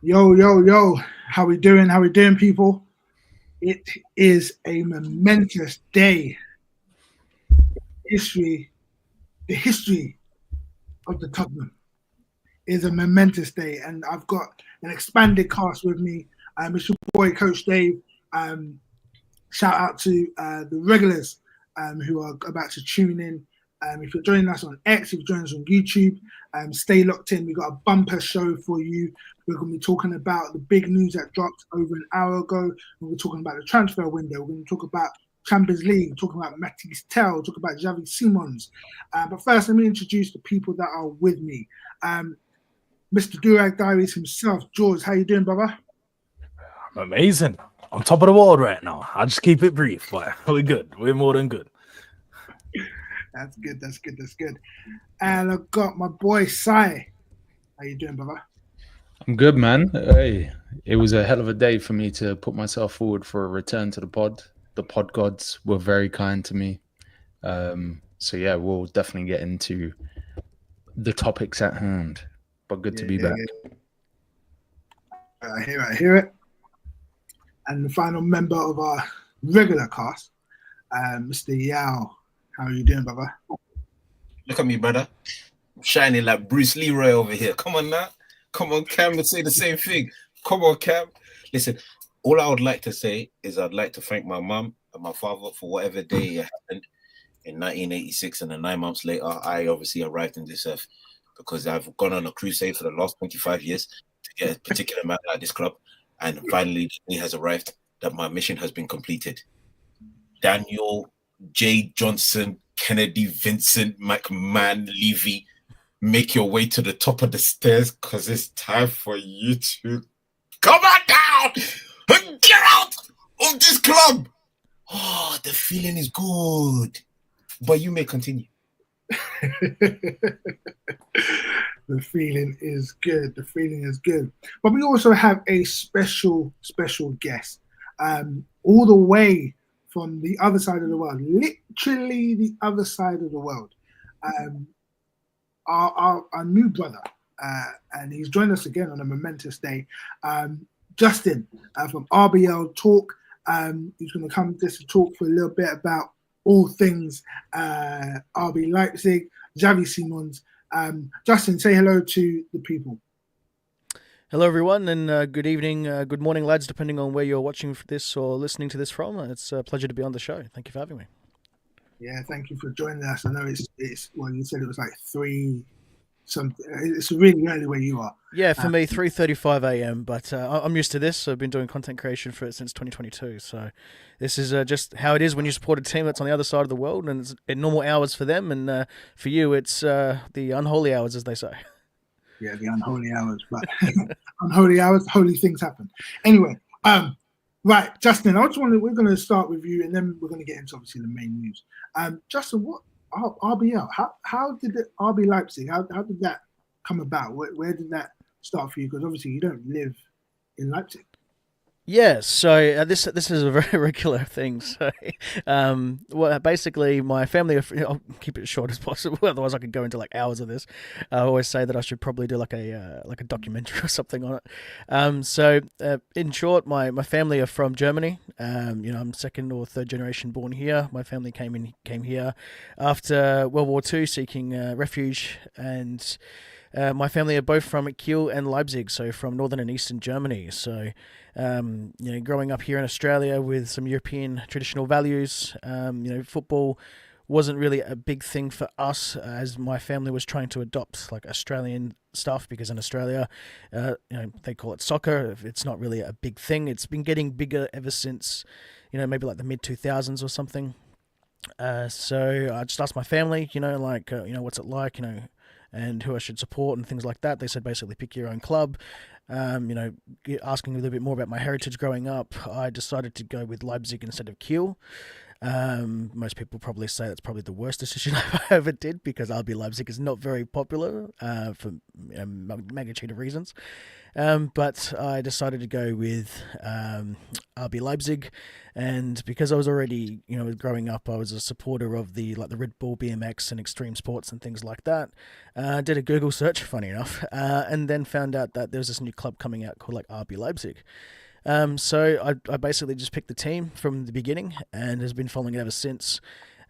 Yo, yo, yo, how we doing? How we doing, people? It is a momentous day. History, the history of the Tottenham is a momentous day, and I've got an expanded cast with me. It's your boy, Coach Dave. Um, Shout out to the regulars who are about to tune in. If you're joining us on X, if you're joining us on YouTube, stay locked in. We've got a bumper show for you. We're going to be talking about the big news that dropped over an hour ago. We're talking about the transfer window. We're going to talk about Champions League, talking about Matisse Tell, talk about Xavi Simons. But first, let me introduce the people that are with me. Mr. Durag Diaries himself, George. How you doing, brother? I'm amazing. On top of the world right now. I'll just keep it brief, but we're good. We're more than good. That's good. That's good. That's good. And I've got my boy Sai. How you doing, brother? I'm good, man. Hey, it was a hell of a day for me to put myself forward for a return to the pod. The pod gods were very kind to me. So yeah, we'll definitely get into the topics at hand. But good to be back. I hear it. And the final member of our regular cast, Mr. Yao. How are you doing, brother? Look at me, brother. I'm shining like Bruce Leroy over here. Come on now. Come on, Cam, let's say the same thing. Come on, Cam. Listen, all I would like to say is I'd like to thank my mum and my father for whatever day it happened in 1986, and then 9 months later, I obviously arrived in this earth because I've gone on a crusade for the last 25 years to get a particular man at this club, and finally the day has arrived that my mission has been completed. Daniel J. Johnson, Kennedy, Vincent, McMahon, Levy, make your way to the top of the stairs because it's time for you to come on down and get out of this club. Oh, the feeling is good. But you may continue. The feeling is good. The feeling is good. But we also have a special guest, all the way from the other side of the world, literally the other side of the world. Our new brother, and he's joined us again on a momentous day. Justin from RBL Talk. He's going to come just to talk for a little bit about all things RB Leipzig, Xavi Simons. Justin, say hello to the people. Hello, everyone, and good evening, good morning, lads, depending on where you're watching this or listening to this from. It's a pleasure to be on the show. Thank you for having me. Yeah, thank you for joining us. I know it's well, you said it was like 3 something. It's really early where you are. Yeah, for me, 3:35 a.m., but I'm used to this. I've been doing content creation for it since 2022, so this is just how it is when you support a team that's on the other side of the world, and it's in normal hours for them, and for you, it's the unholy hours, as they say. Yeah, the unholy hours, but unholy hours, holy things happen. Anyway, right, Justin, we're going to start with you, and then we're going to get into obviously the main news. Justin, what RBL? How did it RB Leipzig? How did that come about? Where did that start for you? Because obviously you don't live in Leipzig. Yeah, so this is a very regular thing. So, well, basically, my family. I'll keep it as short as possible. Otherwise, I could go into like hours of this. I always say that I should probably do like a documentary or something on it. So, in short, my family are from Germany. I'm second or third generation born here. My family came here after World War II, seeking refuge, and my family are both from Kiel and Leipzig, so from northern and eastern Germany. So, growing up here in Australia with some European traditional values, football wasn't really a big thing for us, as my family was trying to adopt like Australian stuff, because in Australia, they call it soccer. It's not really a big thing. It's been getting bigger ever since, maybe like the mid 2000s or something. So I just asked my family, what's it like, and who I should support and things like that. They said basically pick your own club. Asking a little bit more about my heritage growing up, I decided to go with Leipzig instead of Kiel. Most people probably say that's probably the worst decision I ever did, because RB Leipzig is not very popular for magnitude of reasons. But I decided to go with RB Leipzig, and because I was already, growing up, I was a supporter of the Red Bull BMX and extreme sports and things like that. Did a Google search, funny enough, and then found out that there was this new club coming out called RB Leipzig. So I basically just picked the team from the beginning and has been following it ever since.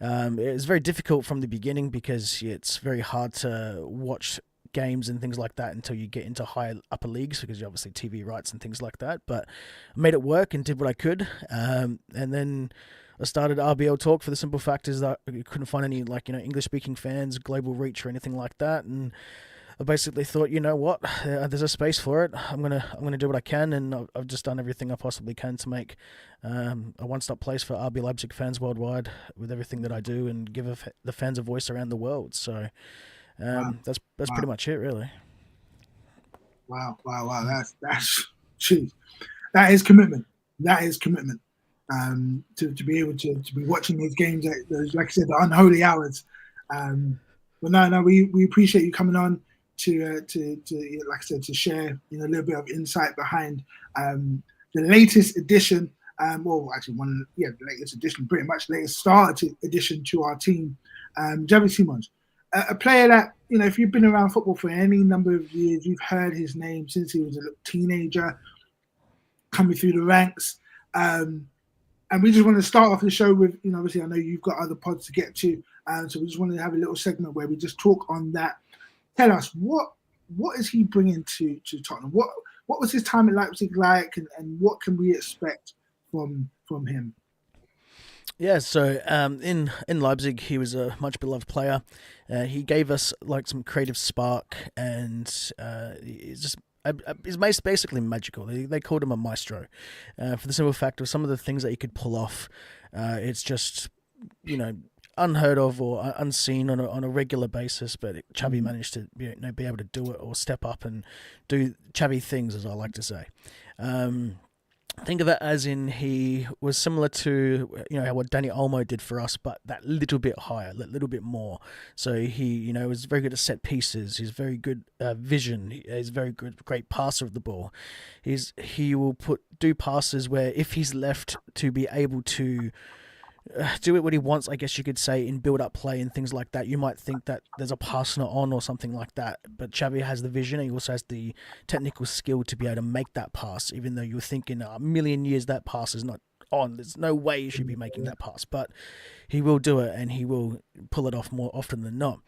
It was very difficult from the beginning because it's very hard to watch games and things like that until you get into higher upper leagues, because you obviously TV rights and things like that. But I made it work and did what I could. And then I started RBL Talk for the simple fact is that I couldn't find any English speaking fans, global reach or anything like that. And I basically thought, you know what, there's a space for it. I'm gonna do what I can, and I've just done everything I possibly can to make a one-stop place for RB Leipzig fans worldwide with everything that I do, and give the fans a voice around the world. So that's pretty much it, really. Wow. That's geez. That is commitment. To be able to be watching these games at those, like I said, the unholy hours. But no, we appreciate you coming on to like I said, to share a little bit of insight behind the latest edition. The latest edition, pretty much latest starter addition to our team, Javi Simons, a player that if you've been around football for any number of years, you've heard his name since he was a little teenager, coming through the ranks. And we just want to start off the show with, obviously I know you've got other pods to get to, so we just wanted to have a little segment where we just talk on that. Tell us what is he bringing to Tottenham? What was his time at Leipzig like, and what can we expect from him? Yeah, so in Leipzig, he was a much beloved player. He gave us some creative spark, and he's basically magical. They called him a maestro, for the simple fact of some of the things that he could pull off. It's just unheard of or unseen on a regular basis. But Xavi managed to be able to do it, or step up and do Xavi things, as I like to say. Think of it as in he was similar to what Dani Olmo did for us, but that little bit higher, a little bit more. So he was very good at set pieces. He's very good vision. He's very great passer of the ball. He will do passes where if he's left to be able to do it what he wants, I guess you could say, in build-up play and things like that. You might think that there's a pass not on or something like that, but Xavi has the vision, and he also has the technical skill to be able to make that pass, even though you're thinking a million years that pass is not on. There's no way you should be making that pass, but he will do it, and he will pull it off more often than not.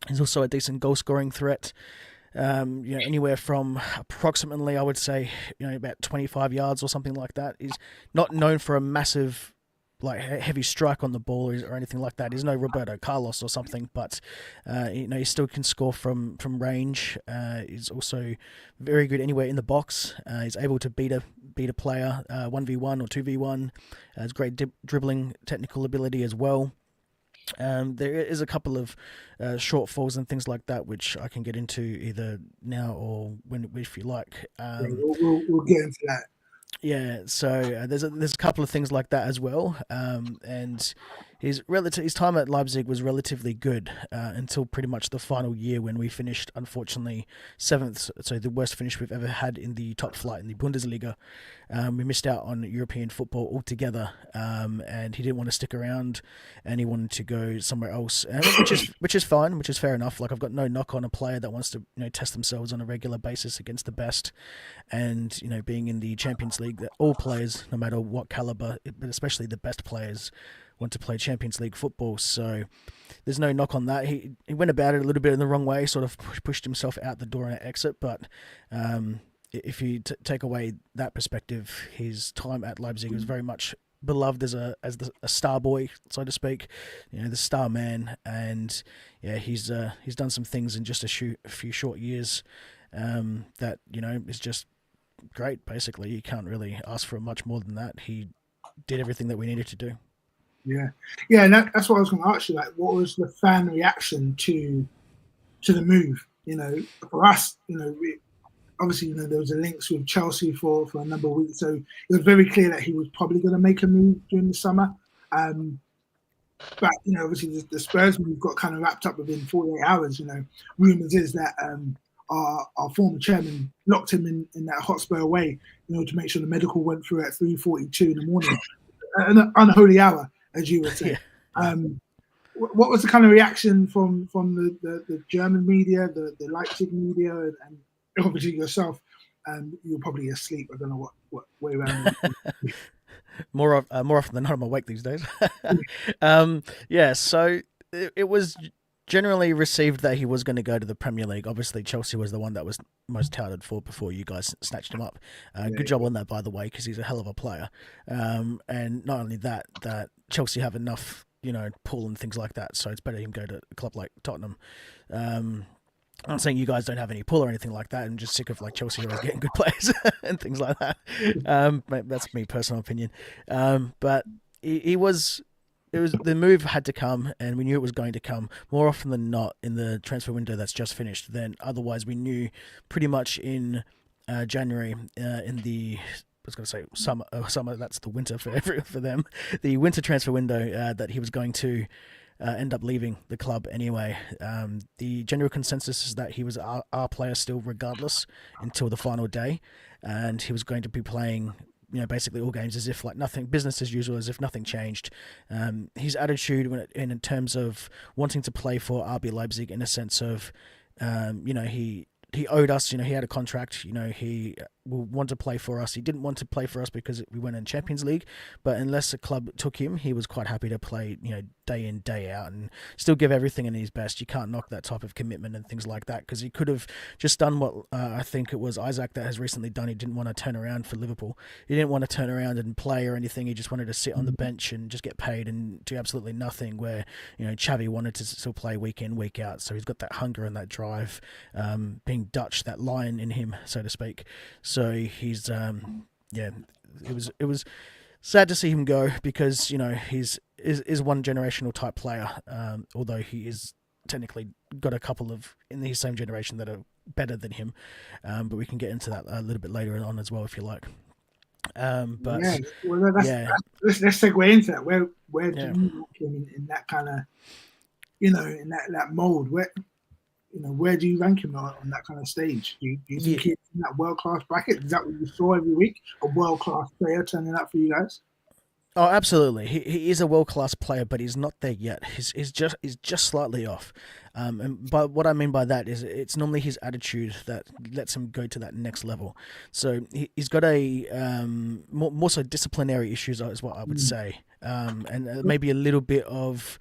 He's also a decent goal-scoring threat. Anywhere from approximately, I would say, about 25 yards or something like that. He's not known for a massive heavy strike on the ball or anything like that. He's no Roberto Carlos or something, but he still can score from range. He's also very good anywhere in the box. He's able to beat a player 1v1 or 2v1. Has great dribbling technical ability as well. There is a couple of shortfalls and things like that, which I can get into either now or if you like. We'll get into that. Yeah, so there's a couple of things like that as well, and his time at Leipzig was relatively good until pretty much the final year, when we finished, unfortunately, 7th, so the worst finish we've ever had in the top flight in the Bundesliga. We missed out on European football altogether, and he didn't want to stick around, and he wanted to go somewhere else, which is fine, which is fair enough. I've got no knock on a player that wants to test themselves on a regular basis against the best, and being in the Champions League, that all players, no matter what caliber, but especially the best players, want to play Champions League football. So there's no knock on that. He went about it a little bit in the wrong way, sort of pushed himself out the door and exit. But if you take away that perspective, his time at Leipzig was very much beloved as a star boy, so to speak, the star man. And yeah, he's done some things in just a few short years that is just great. Basically, you can't really ask for much more than that. He did everything that we needed to do. Yeah, and that's what I was going to ask you. What was the fan reaction to the move? For us, obviously, there was a links with Chelsea for a number of weeks, so it was very clear that he was probably going to make a move during the summer. But obviously the Spurs move got kind of wrapped up within 48 hours. Rumours is that our former chairman locked him in that Hotspur away, to make sure the medical went through at 3:42 in the morning, an unholy hour, as you would say. Yeah. What was the kind of reaction from the German media, the Leipzig media, and obviously yourself? You were probably asleep. I don't know what way around. More often than not, I'm awake these days. So it was generally received that he was going to go to the Premier League. Obviously, Chelsea was the one that was most touted for before you guys snatched him up. Good job on that, by the way, because he's a hell of a player. And not only that Chelsea have enough, pull and things like that, so it's better him go to a club like Tottenham. I'm not saying you guys don't have any pull or anything like that. I'm just sick of Chelsea always getting good players and things like that. That's me, personal opinion. But the move had to come, and we knew it was going to come more often than not in the transfer window that's just finished. Then otherwise, we knew pretty much in January in the. I was going to say summer. That's the winter for them. The winter transfer window that he was going to. End up leaving the club anyway. The general consensus is that he was our player still regardless until the final day, and he was going to be playing basically all games as if nothing, business as usual, as if nothing changed. His attitude in terms of wanting to play for RB Leipzig in a sense of he owed us, he had a contract, he will want to play for us. He didn't want to play for us because we went in Champions League, but unless a club took him, he was quite happy to play, day in, day out, and still give everything in his best. You can't knock that type of commitment and things like that, because he could have just done what I think it was Isaac that has recently done. He didn't want to turn around for Liverpool. He didn't want to turn around and play or anything. He just wanted to sit on the bench and just get paid and do absolutely nothing, where, Xavi wanted to still play week in, week out. So he's got that hunger and that drive, being Dutch, that lion in him, so to speak. So he's, it was sad to see him go, because he's one generational type player. Although he is technically got a couple of in his same generation that are better than him, but we can get into that a little bit later on as well if you like. But let's segue into that. Where do you look in that kind of, in that mold? Where do you rank him on that kind of stage? Do you think he's in that world-class bracket? Is that what you saw every week? A world-class player turning up for you guys? Oh, absolutely. He is a world-class player, but he's not there yet. He's just slightly off. But what I mean by that is it's normally his attitude that lets him go to that next level. So he's got a more so disciplinary issues is what I would say, and maybe a little bit of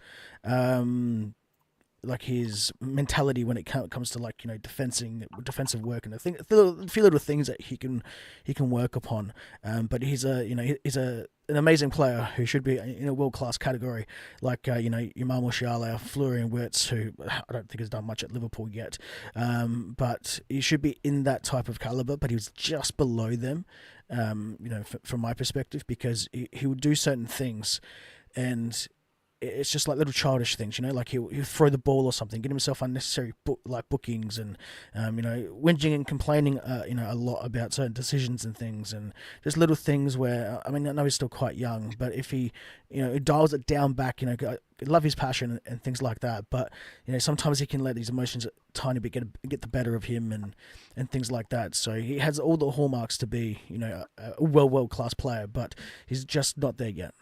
his mentality when it comes to defensive work and a few little things that he can work upon. But he's an amazing player who should be in a world class category, like your Jamal Musiala, Florian Wirtz, who I don't think has done much at Liverpool yet. But he should be in that type of caliber, but he was just below them. From my perspective, because he would do certain things, and it's just like little childish things, like he'll throw the ball or something, get himself unnecessary bookings, and whinging and complaining, a lot about certain decisions and things, and just little things where, I know he's still quite young, but if he, dials it down back, I love his passion and things like that, but sometimes he can let these emotions a tiny bit get the better of him and things like that. So he has all the hallmarks to be, a world class player, but he's just not there yet.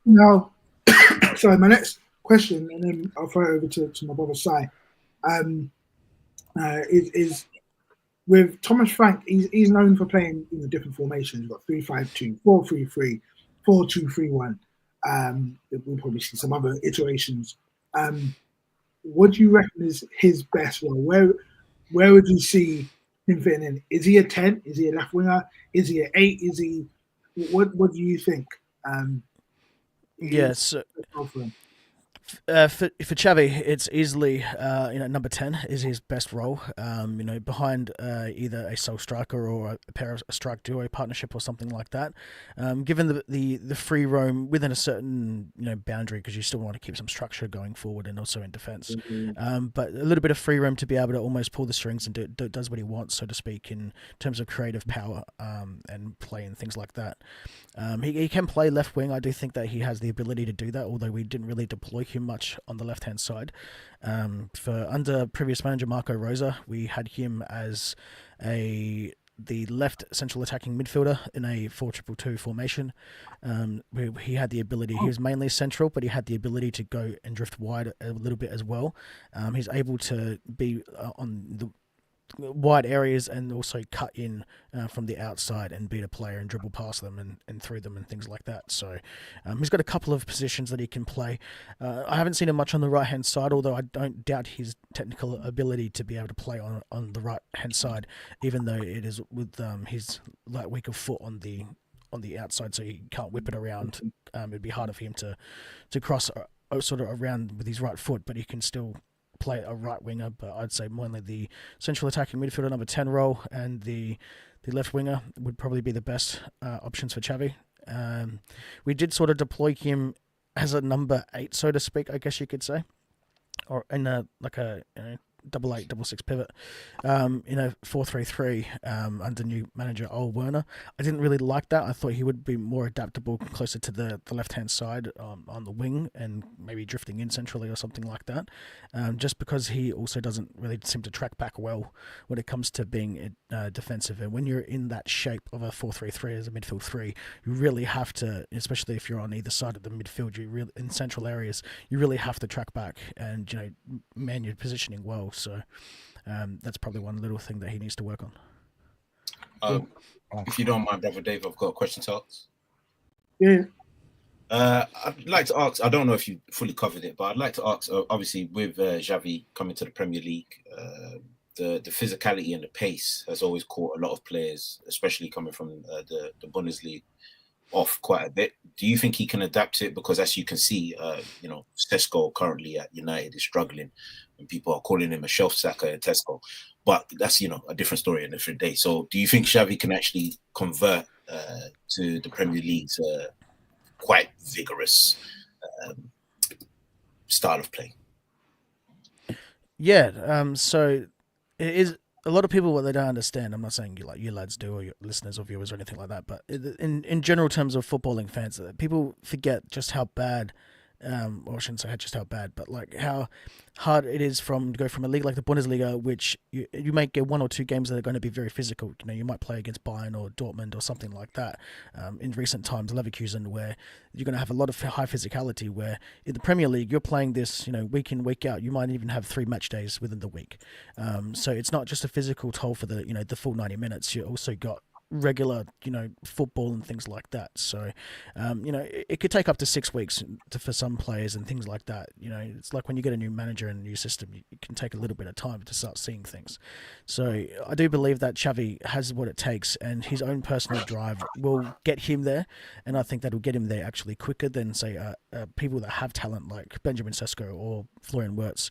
Now, sorry, my next question, and then I'll throw it over to my brother Sai, is with Thomas Frank. He's known for playing different formations. You've got 3-5-2, 4-3-3, 4-2-3-1. We'll probably see some other iterations. What do you reckon is his best role? Where would you see him fitting in? Is he a 10? Is he a left winger? Is he an 8? Is he? What do you think? Yes. For Xavi, it's easily number 10 is his best role. Behind either a sole striker or a pair of a strike duo partnership or something like that. Given the free roam within a certain boundary, because you still want to keep some structure going forward and also in defence. But a little bit of free roam to be able to almost pull the strings and does what he wants, so to speak, in terms of creative power and play and things like that. He can play left wing. I do think that he has the ability to do that, although we didn't really deploy him much on the left hand side. For under previous manager Marco Rosa, we had him as the left central attacking midfielder in a 4-2-2 formation. He had the ability. He was mainly central, but he had the ability to go and drift wide a little bit as well. He's able to be on the wide areas and also cut in from the outside and beat a player and dribble past them and through them and things like that. So he's got a couple of positions that he can play. I haven't seen him much on the right hand side, although I don't doubt his technical ability to be able to play on the right hand side, even though it is with his weaker foot on the outside, so he can't whip it around. It'd be harder for him to cross sort of around with his right foot, but he can still play a right winger. But I'd say mainly the central attacking midfielder number 10 role and the left winger would probably be the best options for Xavi. We did sort of deploy him as a number 8, so to speak, I guess you could say, or in a 8-6 pivot in a 4-3-3 under new manager Ole Werner. I didn't really like that. I thought he would be more adaptable, closer to the left hand side on the wing and maybe drifting in centrally or something like that. Just because he also doesn't really seem to track back well when it comes to being defensive. And when you're in that shape of a 4-3-3 as a midfield 3, you really have to, especially if you're on either side of the midfield, in central areas, you really have to track back and man your positioning well. So that's probably one little thing that he needs to work on. If you don't mind, Brother Dave, I've got a question to ask. Yeah. I'd like to ask, I don't know if you fully covered it, but I'd like to ask, obviously, with Xavi coming to the Premier League, the physicality and the pace has always caught a lot of players, especially coming from the Bundesliga, off quite a bit. Do you think he can adapt to it? Because as you can see, Tesco currently at United is struggling, and people are calling him a shelf sacker at Tesco. But that's a different story, a different day. So, do you think Xavi can actually convert to the Premier League's quite vigorous style of play? Yeah. So it is. A lot of people, what they don't understand, I'm not saying you lads do, or your listeners or viewers or anything like that, but in general terms of footballing fans, people forget just how bad, or I shouldn't say just how bad, but like how hard it is to go from a league like the Bundesliga, which you might get 1 or 2 games that are going to be very physical. You might play against Bayern or Dortmund or something like that. In recent times, Leverkusen, where you're going to have a lot of high physicality, where in the Premier League, you're playing this, week in, week out. You might even have 3 match days within the week. So it's not just a physical toll for the full 90 minutes. You also got regular, football and things like that. So, it could take up to 6 weeks for some players and things like that. It's like when you get a new manager and a new system, it can take a little bit of time to start seeing things. So I do believe that Xavi has what it takes, and his own personal drive will get him there. And I think that will get him there actually quicker than, say, people that have talent like Benjamin Sesko or Florian Wirtz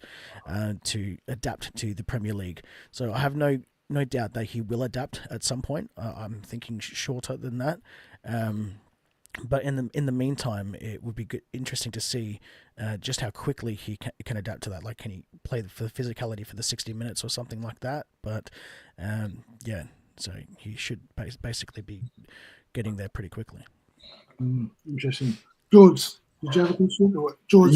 to adapt to the Premier League. So I have no doubt that he will adapt at some point. I'm thinking shorter than that. But in the meantime, it would be interesting to see just how quickly he can adapt to that. Like, can he play for the physicality for the 60 minutes or something like that? But so he should basically be getting there pretty quickly. Interesting. George, did you have a question? George?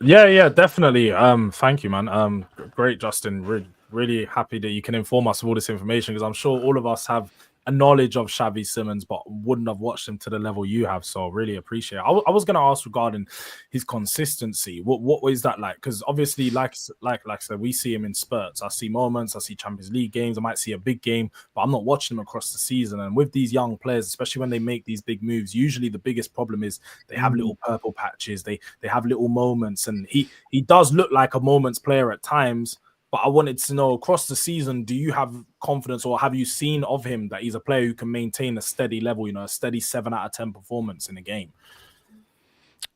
Yeah, definitely. Thank you, man. Great, Justin. Really happy that you can inform us of all this information, because I'm sure all of us have a knowledge of Xavi Simons, but wouldn't have watched him to the level you have. So really appreciate it. I was going to ask regarding his consistency. What was that like? Because obviously, like I said, we see him in spurts. I see moments. I see Champions League games. I might see a big game, but I'm not watching him across the season. And with these young players, especially when they make these big moves, usually the biggest problem is they have little purple patches. They have little moments, and he does look like a moments player at times. But I wanted to know, across the season, do you have confidence, or have you seen of him that he's a player who can maintain a steady level, a steady 7 out of 10 performance in a game?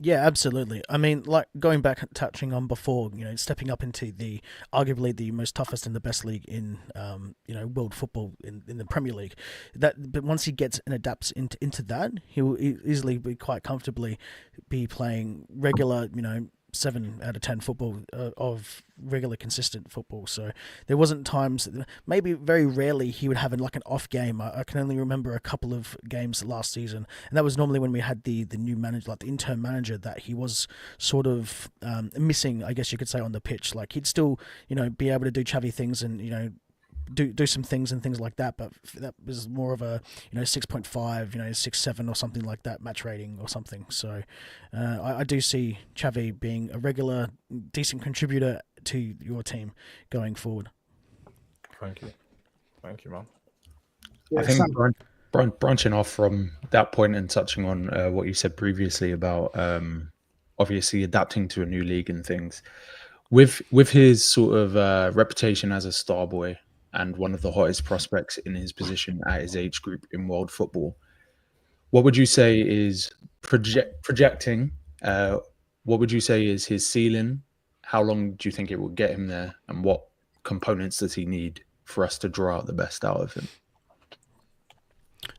Yeah, absolutely. I mean, like going back touching on before, stepping up into the arguably the most toughest and the best league in world football in the Premier League. But once he gets and adapts into that, he will easily be quite comfortably be playing regular, 7 out of 10 football of regular consistent football. So there wasn't times, maybe very rarely he would have like an off game. I can only remember a couple of games last season, and that was normally when we had the new manager, like the interim manager, that he was sort of missing, I guess you could say, on the pitch. Like he'd still be able to do Xavi things and do some things and things like that, but that was more of a 6.5, 6.7 or something like that match rating or something. So I do see Xavi being a regular decent contributor to your team going forward. Thank you, man. I think branching off from that point and touching on what you said previously about obviously adapting to a new league and things, with his sort of reputation as a star boy and one of the hottest prospects in his position at his age group in world football, what would you say is projecting? What would you say is his ceiling? How long do you think it will get him there? And what components does he need for us to draw out the best out of him?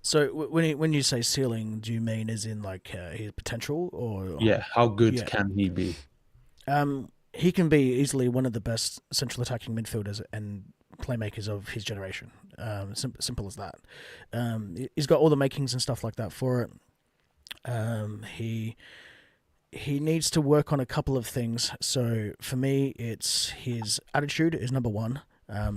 So when you say ceiling, do you mean as in like his potential, or how good can he be? He can be easily one of the best central attacking midfielders and playmakers of his generation. Simple as that. He's got all the makings and stuff like that for it. He needs to work on a couple of things. So for me, it's his attitude is number one.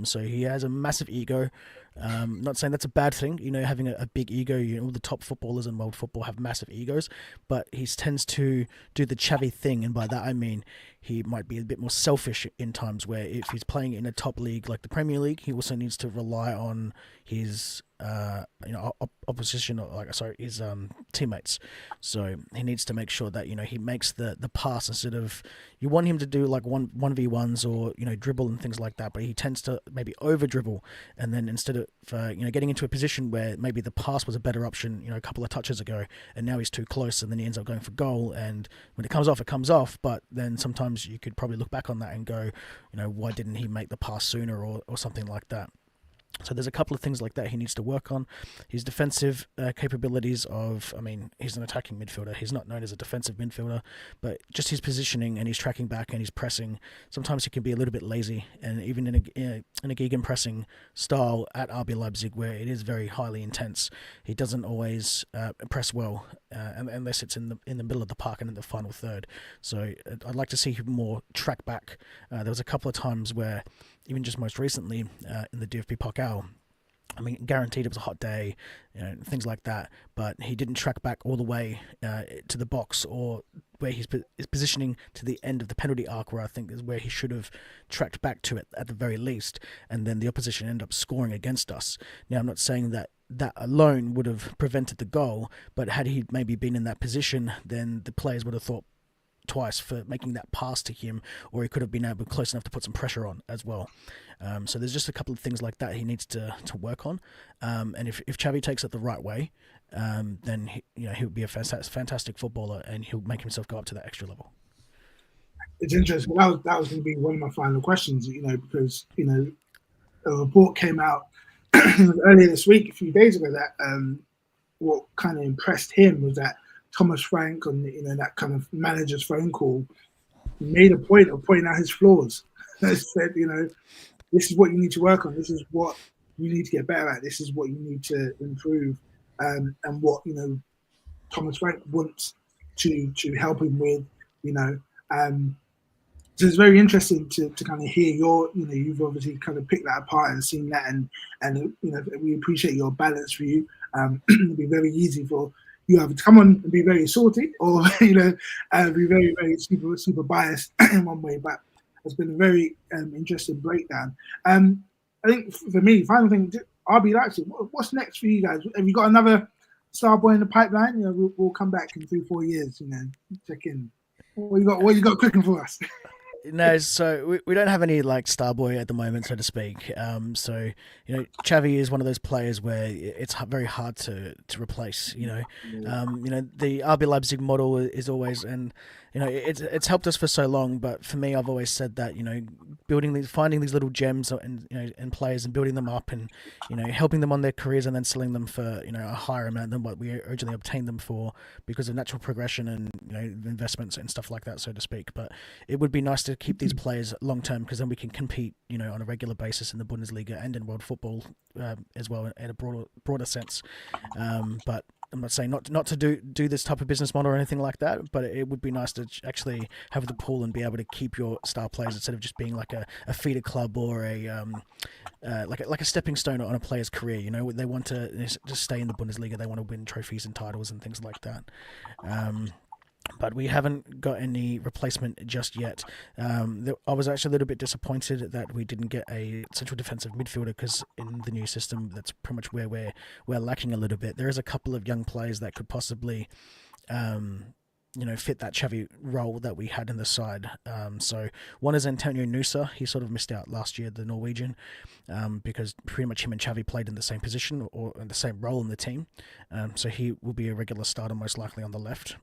So he has a massive ego. Not saying that's a bad thing, having a big ego. All the top footballers in world football have massive egos, but he tends to do the Xavi thing, and by that I mean he might be a bit more selfish in times where if he's playing in a top league like the Premier League, he also needs to rely on his opposition, or his teammates. So he needs to make sure that he makes the pass instead of, you want him to do like 1v1s or dribble and things like that, but he tends to maybe over dribble, and then instead of getting into a position where maybe the pass was a better option a couple of touches ago, and now he's too close, and then he ends up going for goal, and when it comes off, but then sometimes you could probably look back on that and go, why didn't he make the pass sooner or something like that. So there's a couple of things like that he needs to work on. His defensive capabilities he's an attacking midfielder. He's not known as a defensive midfielder, but just his positioning and his tracking back and his pressing, sometimes he can be a little bit lazy. And even in a Gegen pressing style at RB Leipzig, where it is very highly intense, he doesn't always press well, unless it's in the middle of the park and in the final third. So I'd like to see him more track back. There was a couple of times where, even just most recently in the DFB Pokal, guaranteed it was a hot day, things like that, but he didn't track back all the way to the box, or where he's positioning to the end of the penalty arc, where I think is where he should have tracked back to it at the very least, and then the opposition ended up scoring against us. Now, I'm not saying that alone would have prevented the goal, but had he maybe been in that position, then the players would have thought twice for making that pass to him, or he could have been able close enough to put some pressure on as well. So there's just a couple of things like that he needs to work on. And if Xavi takes it the right way, then he'll be a fantastic footballer, and he'll make himself go up to that extra level. It's interesting. That was going to be one of my final questions. Because a report came out earlier this week, a few days ago, that what kind of impressed him was that Thomas Frank, on that kind of manager's phone call, made a point of pointing out his flaws. He said, this is what you need to work on. This is what you need to get better at. This is what you need to improve, and what Thomas Frank wants to help him with. So it's very interesting to kind of hear you've obviously kind of picked that apart and seen that, and we appreciate your balance view. It'll be very easy for you either to come on and be very salty, or be very, very super biased in one way. But it's been a very interesting breakdown. I think for me, final thing, RB Leipzig, what's next for you guys? Have you got another star boy in the pipeline? We'll come back in 3-4 years. Check in. What you got cooking for us? No, so we don't have any like star boy at the moment, so to speak. So Xavi is one of those players where it's very hard to replace. The RB Leipzig model is always, and it's helped us for so long. But for me, I've always said that finding these little gems and players and building them up and helping them on their careers and then selling them for a higher amount than what we originally obtained them for because of natural progression and investments and stuff like that, so to speak. But it would be nice to keep these players long term because then we can compete on a regular basis in the Bundesliga and in world football as well in a broader sense. But I'm not saying not to do this type of business model or anything like that, but it would be nice to actually have the pool and be able to keep your star players instead of just being like a feeder club or like a stepping stone on a player's career. They want to just stay in the Bundesliga. They want to win trophies and titles and things like that. But we haven't got any replacement just yet. I was actually a little bit disappointed that we didn't get a central defensive midfielder because in the new system, that's pretty much where we're lacking a little bit. There is a couple of young players that could possibly, fit that Xavi role that we had in the side. So one is Antonio Nusa. He sort of missed out last year, the Norwegian, because pretty much him and Xavi played in the same position or in the same role in the team. So he will be a regular starter most likely on the left.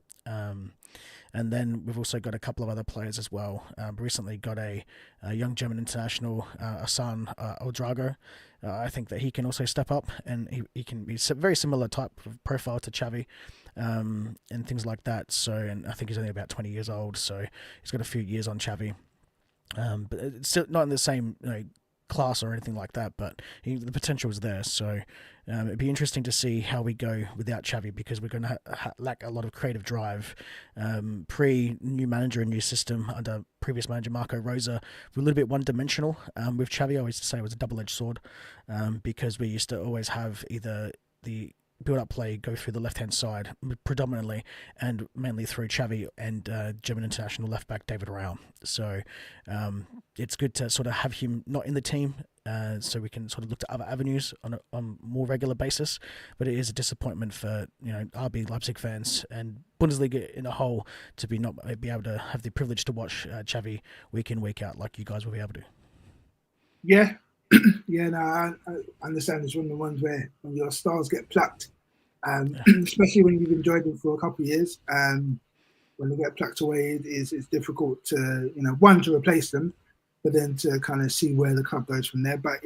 And then we've also got a couple of other players as well. Recently got a young German international, Asan Odrago. I think that he can also step up and he can be a very similar type of profile to Xavi and things like that. So, and I think he's only about 20 years old, so he's got a few years on Xavi. But it's still not in the same class or anything like that, but the potential is there. So it'd be interesting to see how we go without Xavi because we're going to lack a lot of creative drive. Pre-new manager and new system under previous manager Marco Rosa, we're a little bit one-dimensional. With Xavi, I always say it was a double-edged sword because we used to always have either the build-up play go through the left-hand side predominantly and mainly through Xavi and German international left-back David Rao. So it's good to sort of have him not in the team so we can sort of look to other avenues on a more regular basis. But it is a disappointment for RB Leipzig fans and Bundesliga in a whole to not be able to have the privilege to watch Xavi week in, week out like you guys will be able to. Yeah. Yeah, no, I understand it's one of the ones where when your stars get plucked, especially when you've enjoyed them for a couple of years. When they get plucked away, it's difficult to, one, to replace them, but then to kind of see where the club goes from there. But,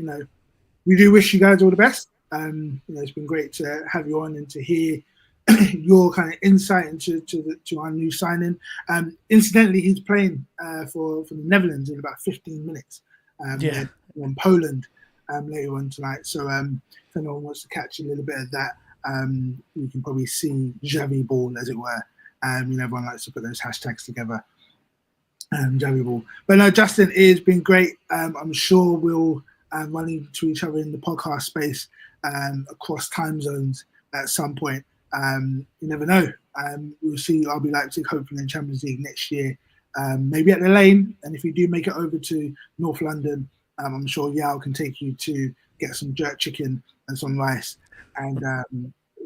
we do wish you guys all the best. It's been great to have you on and to hear your kind of insight into to our new signing. Incidentally, he's playing for the Netherlands in about 15 minutes. In Poland later on tonight. So if anyone wants to catch a little bit of that, you can probably see Xavi ball, as it were. Everyone likes to put those hashtags together. Xavi ball. But no, Justin, it's been great. I'm sure we'll run into each other in the podcast space across time zones at some point. You never know. We'll see RB Leipzig hopefully in Champions League next year. Maybe at the Lane. And if you do make it over to North London, I'm sure Yao can take you to get some jerk chicken and some rice. And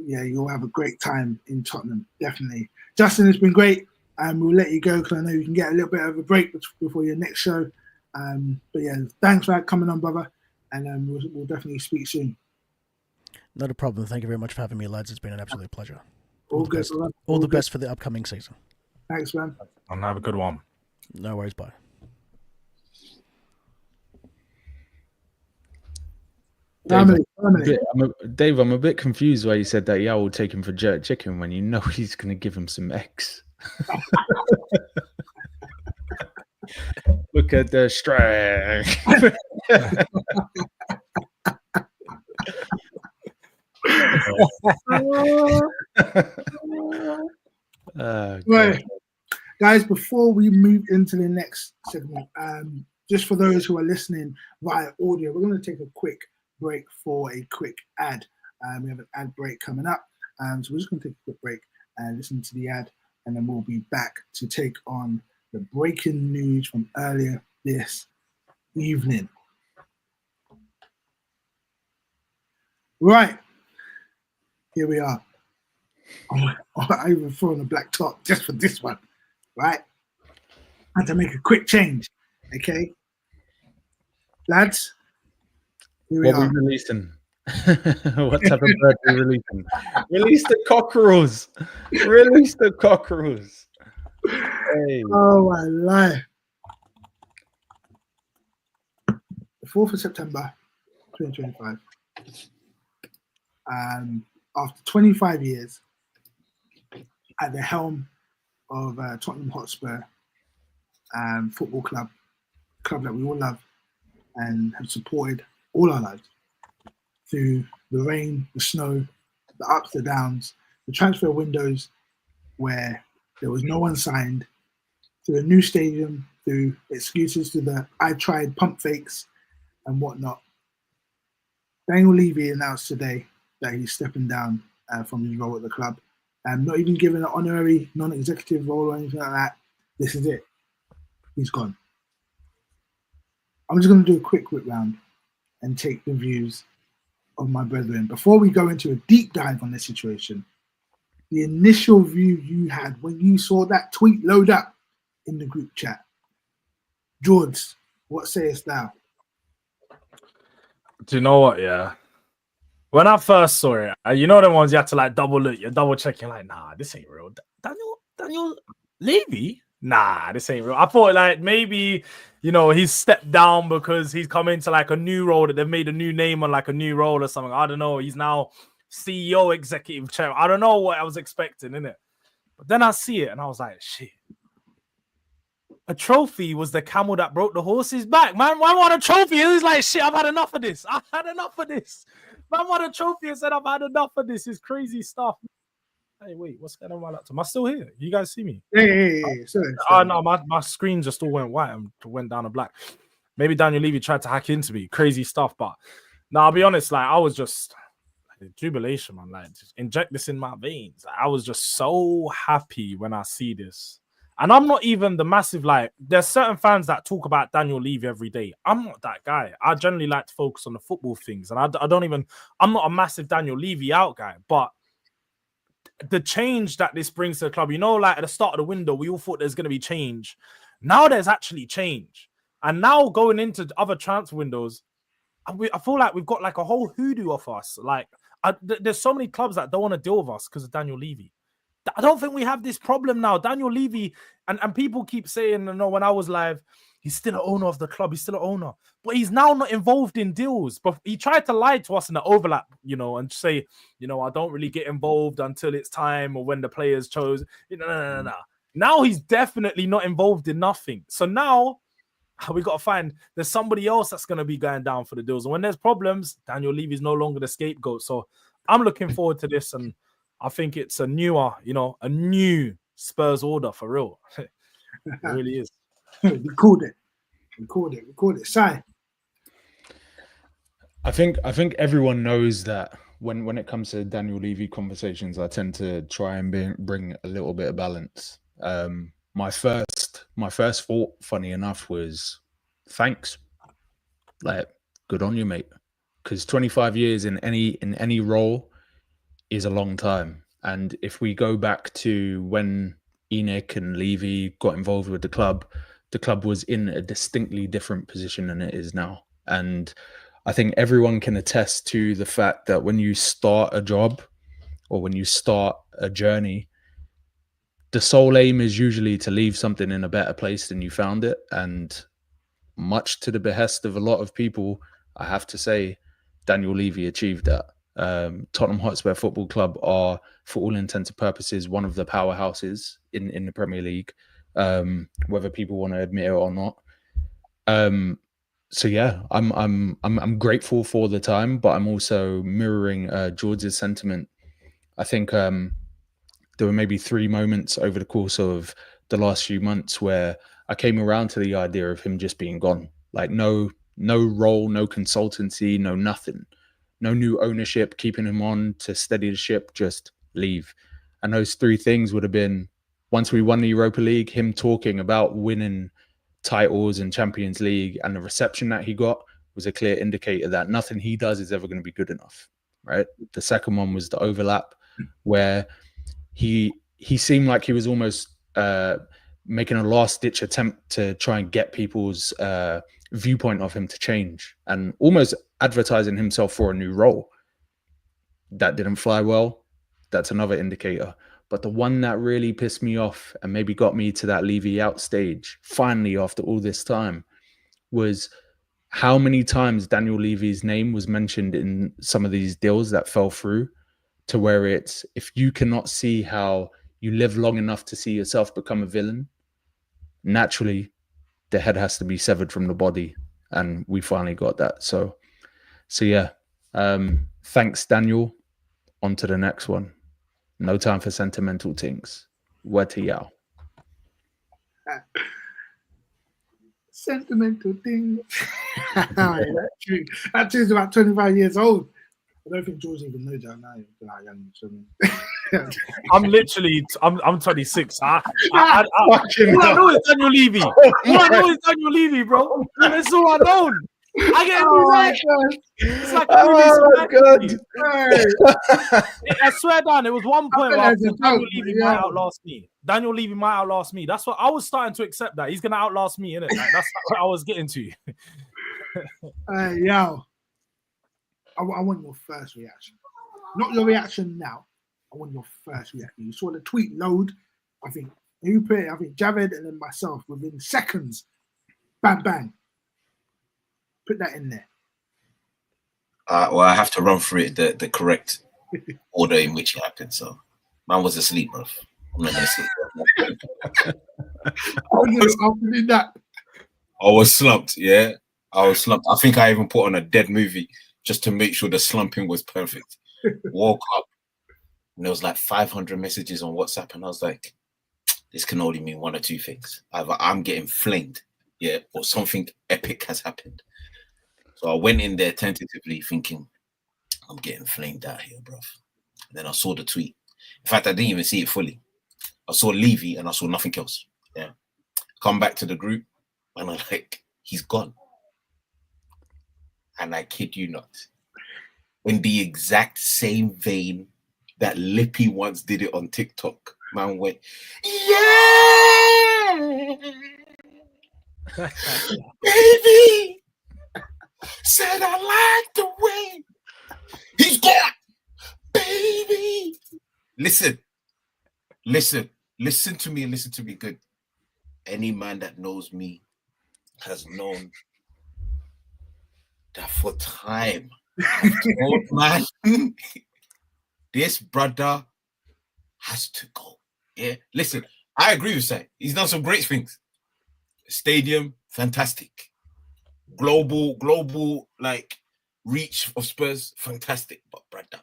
you'll have a great time in Tottenham, definitely. Justin, it's been great. We'll let you go because I know you can get a little bit of a break before your next show. But yeah, thanks for coming on, brother. And we'll definitely speak soon. Not a problem. Thank you very much for having me, lads. It's been an absolute pleasure. All good. All the best for the upcoming season. Thanks, man. And have a good one. No worries. Bye. Family. Dave, I'm a bit confused why you said that Yao will take him for jerk chicken when you know he's going to give him some eggs. Look at the strength. Right. Guys, before we move into the next segment, just for those who are listening via audio, we're going to take a quick break for a quick ad. We have an ad break coming up. So we're just going to take a quick break and listen to the ad, and then we'll be back to take on the breaking news from earlier this evening. Right. Here we are. I even thrown a black top just for this one. Right. I had to make a quick change. Okay, lads, here we What we are. releasing? What type of bird we releasing? Release the cockerels. Release the cockerels. Hey. Oh my life. The 4th of September, 2025. After 25 years at the helm of Tottenham Hotspur Football Club that we all love and have supported all our lives through the rain, the snow, the ups, the downs, the transfer windows where there was no one signed, through a new stadium, through excuses to the I tried pump fakes and whatnot. Daniel Levy announced today that he's stepping down from his role at the club. Not even given an honorary non-executive role or anything like that. This is it. He's gone. I'm just going to do a quick whip round and take the views of my brethren. Before we go into a deep dive on this situation, the initial view you had when you saw that tweet load up in the group chat. George, what sayest thou? Do you know what? Yeah. When I first saw it, you know the ones you had to like double look, you're double checking, like, nah, this ain't real. Daniel Levy? Nah, this ain't real. I thought like maybe, you know, he's stepped down because he's come into like a new role, that they've made a new name on like a new role or something. I don't know. He's now CEO, executive chair. I don't know what I was expecting, innit? But then I see it and I was like, shit. A trophy was the camel that broke the horse's back. Man won a trophy. He's like, shit, I've had enough of this. I've had enough of this. Man won a trophy and said, I've had enough of this. It's crazy stuff. Hey, wait, what's going on with my laptop? Am I still here? You guys see me? Yeah. Sorry. Oh, no, my screen just all went white and went down to black. Maybe Daniel Levy tried to hack into me. Crazy stuff. But no, I'll be honest, like, I was just jubilation, man. Like, just inject this in my veins. Like, I was just so happy when I see this. And I'm not even the massive, like, there's certain fans that talk about Daniel Levy every day. I'm not that guy. I generally like to focus on the football things. And I'm not a massive Daniel Levy out guy. But the change that this brings to the club, you know, like at the start of the window, we all thought there's going to be change. Now there's actually change. And now going into other transfer windows, I feel like we've got like a whole hoodoo of us. Like, there's so many clubs that don't want to deal with us because of Daniel Levy. I don't think we have this problem now. Daniel Levy, and people keep saying, you know, when I was live, he's still an owner of the club. He's still an owner. But he's now not involved in deals. But he tried to lie to us in the overlap, you know, and say, you know, I don't really get involved until it's time or when the players chose. No. Now he's definitely not involved in nothing. So now we got to find there's somebody else that's going to be going down for the deals. And when there's problems, Daniel Levy is no longer the scapegoat. So I'm looking forward to this. And I think it's a new Spurs order for real. It really is. We called it. Si. I think everyone knows that when it comes to Daniel Levy conversations, I tend to try and bring a little bit of balance. My first thought, funny enough, was thanks. Like, good on you, mate. Because 25 years in any role is a long time. And if we go back to when Enoch and Levy got involved with the club was in a distinctly different position than it is now. And I think everyone can attest to the fact that when you start a job or when you start a journey, the sole aim is usually to leave something in a better place than you found it. And much to the behest of a lot of people, I have to say, Daniel Levy achieved that. Tottenham Hotspur Football Club are, for all intents and purposes, one of the powerhouses in the Premier League, whether people want to admit it or not. So yeah, I'm grateful for the time, but I'm also mirroring George's sentiment. I think there were maybe 3 moments over the course of the last few months where I came around to the idea of him just being gone. Like no role, no consultancy, no nothing. No new ownership, keeping him on to steady the ship, just leave. And those 3 things would have been, once we won the Europa League, him talking about winning titles and Champions League, and the reception that he got was a clear indicator that nothing he does is ever going to be good enough, right? The second one was the overlap, where he seemed like he was almost making a last-ditch attempt to try and get people's viewpoint of him to change, and almost advertising himself for a new role. That didn't fly well. That's another indicator. But the one that really pissed me off and maybe got me to that Levy out stage, finally, after all this time, was how many times Daniel Levy's name was mentioned in some of these deals that fell through, to where it's, if you cannot see how you live long enough to see yourself become a villain, naturally, the head has to be severed from the body. And we finally got that. So yeah, thanks, Daniel. On to the next one. No time for sentimental things. Word to Yao. Sentimental things. That's true. That tune's about 25 years old. I don't think George even knows that now. I'm 26. All I know is Daniel Levy. All I know is Daniel Levy, bro. That's all I know. I get it's like I swear down, it was one point where Daniel Levy might outlast me. Daniel Levy might outlast me. That's what I was starting to accept, that he's gonna outlast me, innit? Like, that's what I was getting to. Yo, I want your first reaction. Not your reaction now. I want your first reaction. You saw the tweet load. I think you put it, I think Javed and then myself within seconds. Bang bang. Put that in there. Well, I have to run through it the correct order in which it happened. So, man was asleep, bro. I'm not gonna sleep. I was slumped. Yeah, I was slumped. I think I even put on a dead movie just to make sure the slumping was perfect. Woke up and there was like 500 messages on WhatsApp, and I was like, this can only mean one or two things. Either I'm getting flamed, yeah, or something epic has happened. So I went in there tentatively thinking, I'm getting flamed out here, bro. And then I saw the tweet. In fact, I didn't even see it fully. I saw Levy and I saw nothing else. Yeah. Come back to the group and I'm like, he's gone. And I kid you not, in the exact same vein that Lippy once did it on TikTok, man went, yeah, baby. Said I like the way he's gone, baby. Listen to me and listen to me good. Any man that knows me has known that for time. I've told man, this brother has to go. Yeah, listen, I agree with Sai. He's done some great things. Stadium, fantastic. Global like reach of Spurs, fantastic. But brother,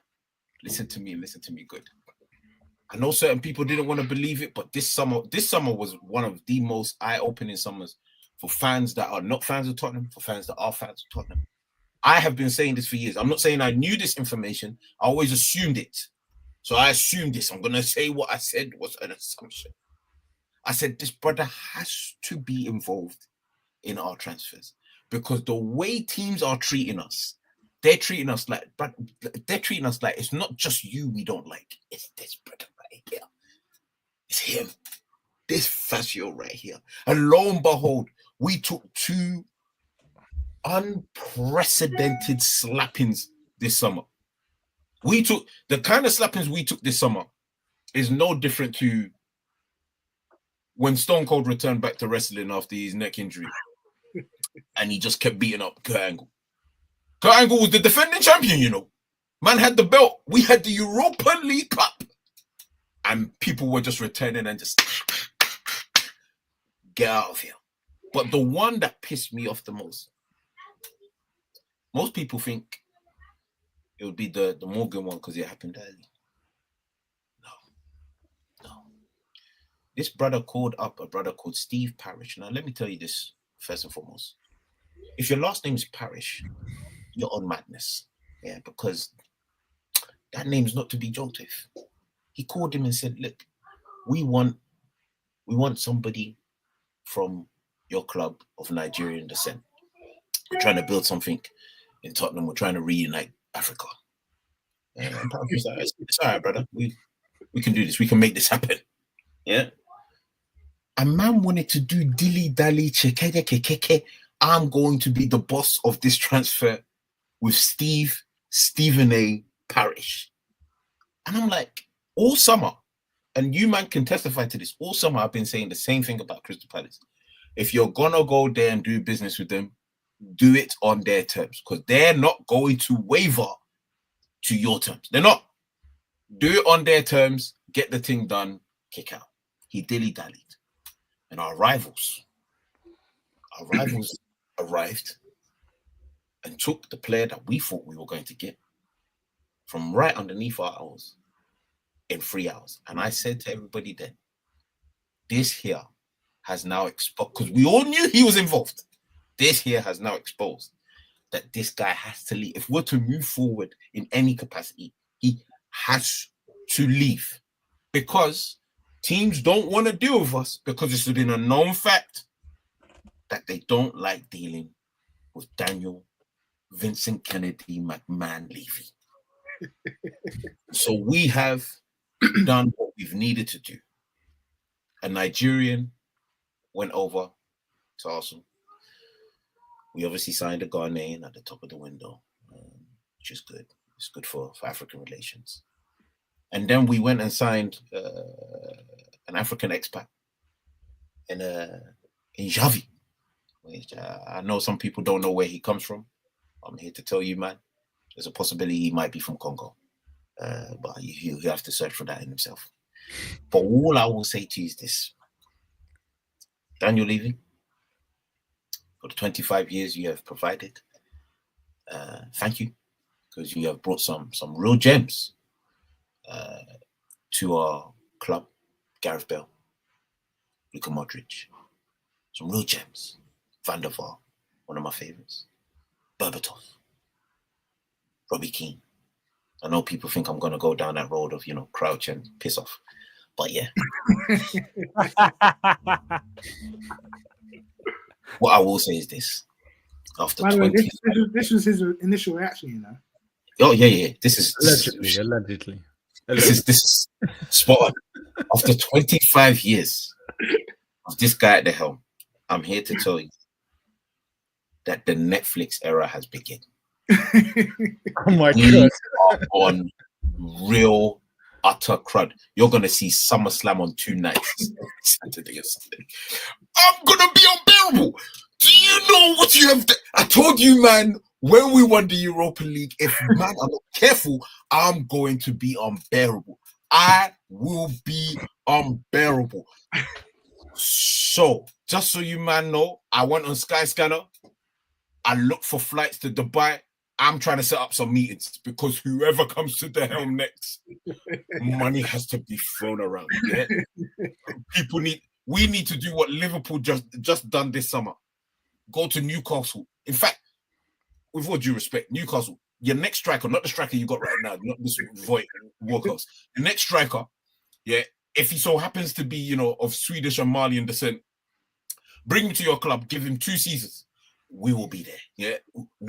listen to me good. I know certain people didn't want to believe it, but this summer was one of the most eye-opening summers for fans that are not fans of Tottenham, for fans that are fans of Tottenham. I have been saying this for years. I'm not saying I knew this information. I always assumed it. So I assumed this. I'm going to say what I said was an assumption. I said this brother has to be involved in our transfers, because the way teams are treating us, they're treating us like it's not just you we don't like. It's this brother right here. It's him. This Fazio right here. And lo and behold, we took 2 unprecedented slappings this summer. We took the kind of slappings we took this summer is no different to when Stone Cold returned back to wrestling after his neck injury. And he just kept beating up Kurt Angle. Kurt Angle was the defending champion, you know. Man had the belt. We had the Europa League Cup. And people were just returning and just get out of here. But the one that pissed me off the most people think it would be the Morgan one because it happened early. No. This brother called up a brother called Steve Parrish. Now, let me tell you this first and foremost. If your last name is Parrish, you're on madness. Yeah, because that name's not to be joked with. He called him and said, look, we want somebody from your club of Nigerian descent. We're trying to build something in Tottenham. We're trying to reunite Africa. And Parrish was like, it's all right, brother. We can do this. We can make this happen. Yeah. A man wanted to do dilly dally, chekeke. I'm going to be the boss of this transfer with Stephen A. Parish. And I'm like, all summer, and you man can testify to this, all summer I've been saying the same thing about Crystal Palace. If you're gonna go there and do business with them, do it on their terms, because they're not going to waver to your terms. They're not. Do it on their terms, get the thing done, kick out. He dilly-dallied. And our rivals arrived and took the player that we thought we were going to get from right underneath our hours in 3 hours. And I said to everybody then, this here has now exposed, because we all knew he was involved. This here has now exposed that this guy has to leave. If we're to move forward in any capacity, he has to leave, because teams don't want to deal with us, because it's been a known fact that they don't like dealing with Daniel Vincent Kennedy McMahon Levy. So we have done what we've needed to do. A Nigerian went over to Arsenal. We obviously signed a Ghanaian at the top of the window, which is good. It's good for African relations. And then we went and signed an African expat in Javi. Which, I know some people don't know where he comes from. I'm here to tell you, man, there's a possibility he might be from Congo. But you have to search for that in himself. But all I will say to you is this. Daniel Levy, for the 25 years you have provided, thank you, because you have brought some real gems to our club. Gareth Bale, Luka Modric, some real gems. Van der Vaart, one of my favorites. Berbatov, Robbie Keane. I know people think I'm going to go down that road of, crouch and piss off. But yeah. What I will say is this. After By the 20... way, this was his initial reaction, Oh, yeah. This is Allegedly. This is spot on. After 25 years of this guy at the helm, I'm here to tell you that the Netflix era has begun. Oh my We God. are on real utter crud. You're gonna see SummerSlam on 2 nights, Saturday and Sunday. I'm gonna be unbearable. Do you know what you have done? I told you, man, when we won the Europa League, if man I'm not careful, I'm going to be unbearable. I will be unbearable. So, just so you man know, I went on Skyscanner. I looked for flights to Dubai. I'm trying to set up some meetings, because whoever comes to the helm next, money has to be thrown around. Yeah, we need to do what Liverpool just done this summer. Go to Newcastle. In fact, with all due respect, Newcastle, your next striker, not the striker you got right now, not this Voigt Warcos. The next striker, yeah, if he so happens to be, of Swedish and Malian descent, bring him to your club, give him 2 seasons. We will be there. Yeah,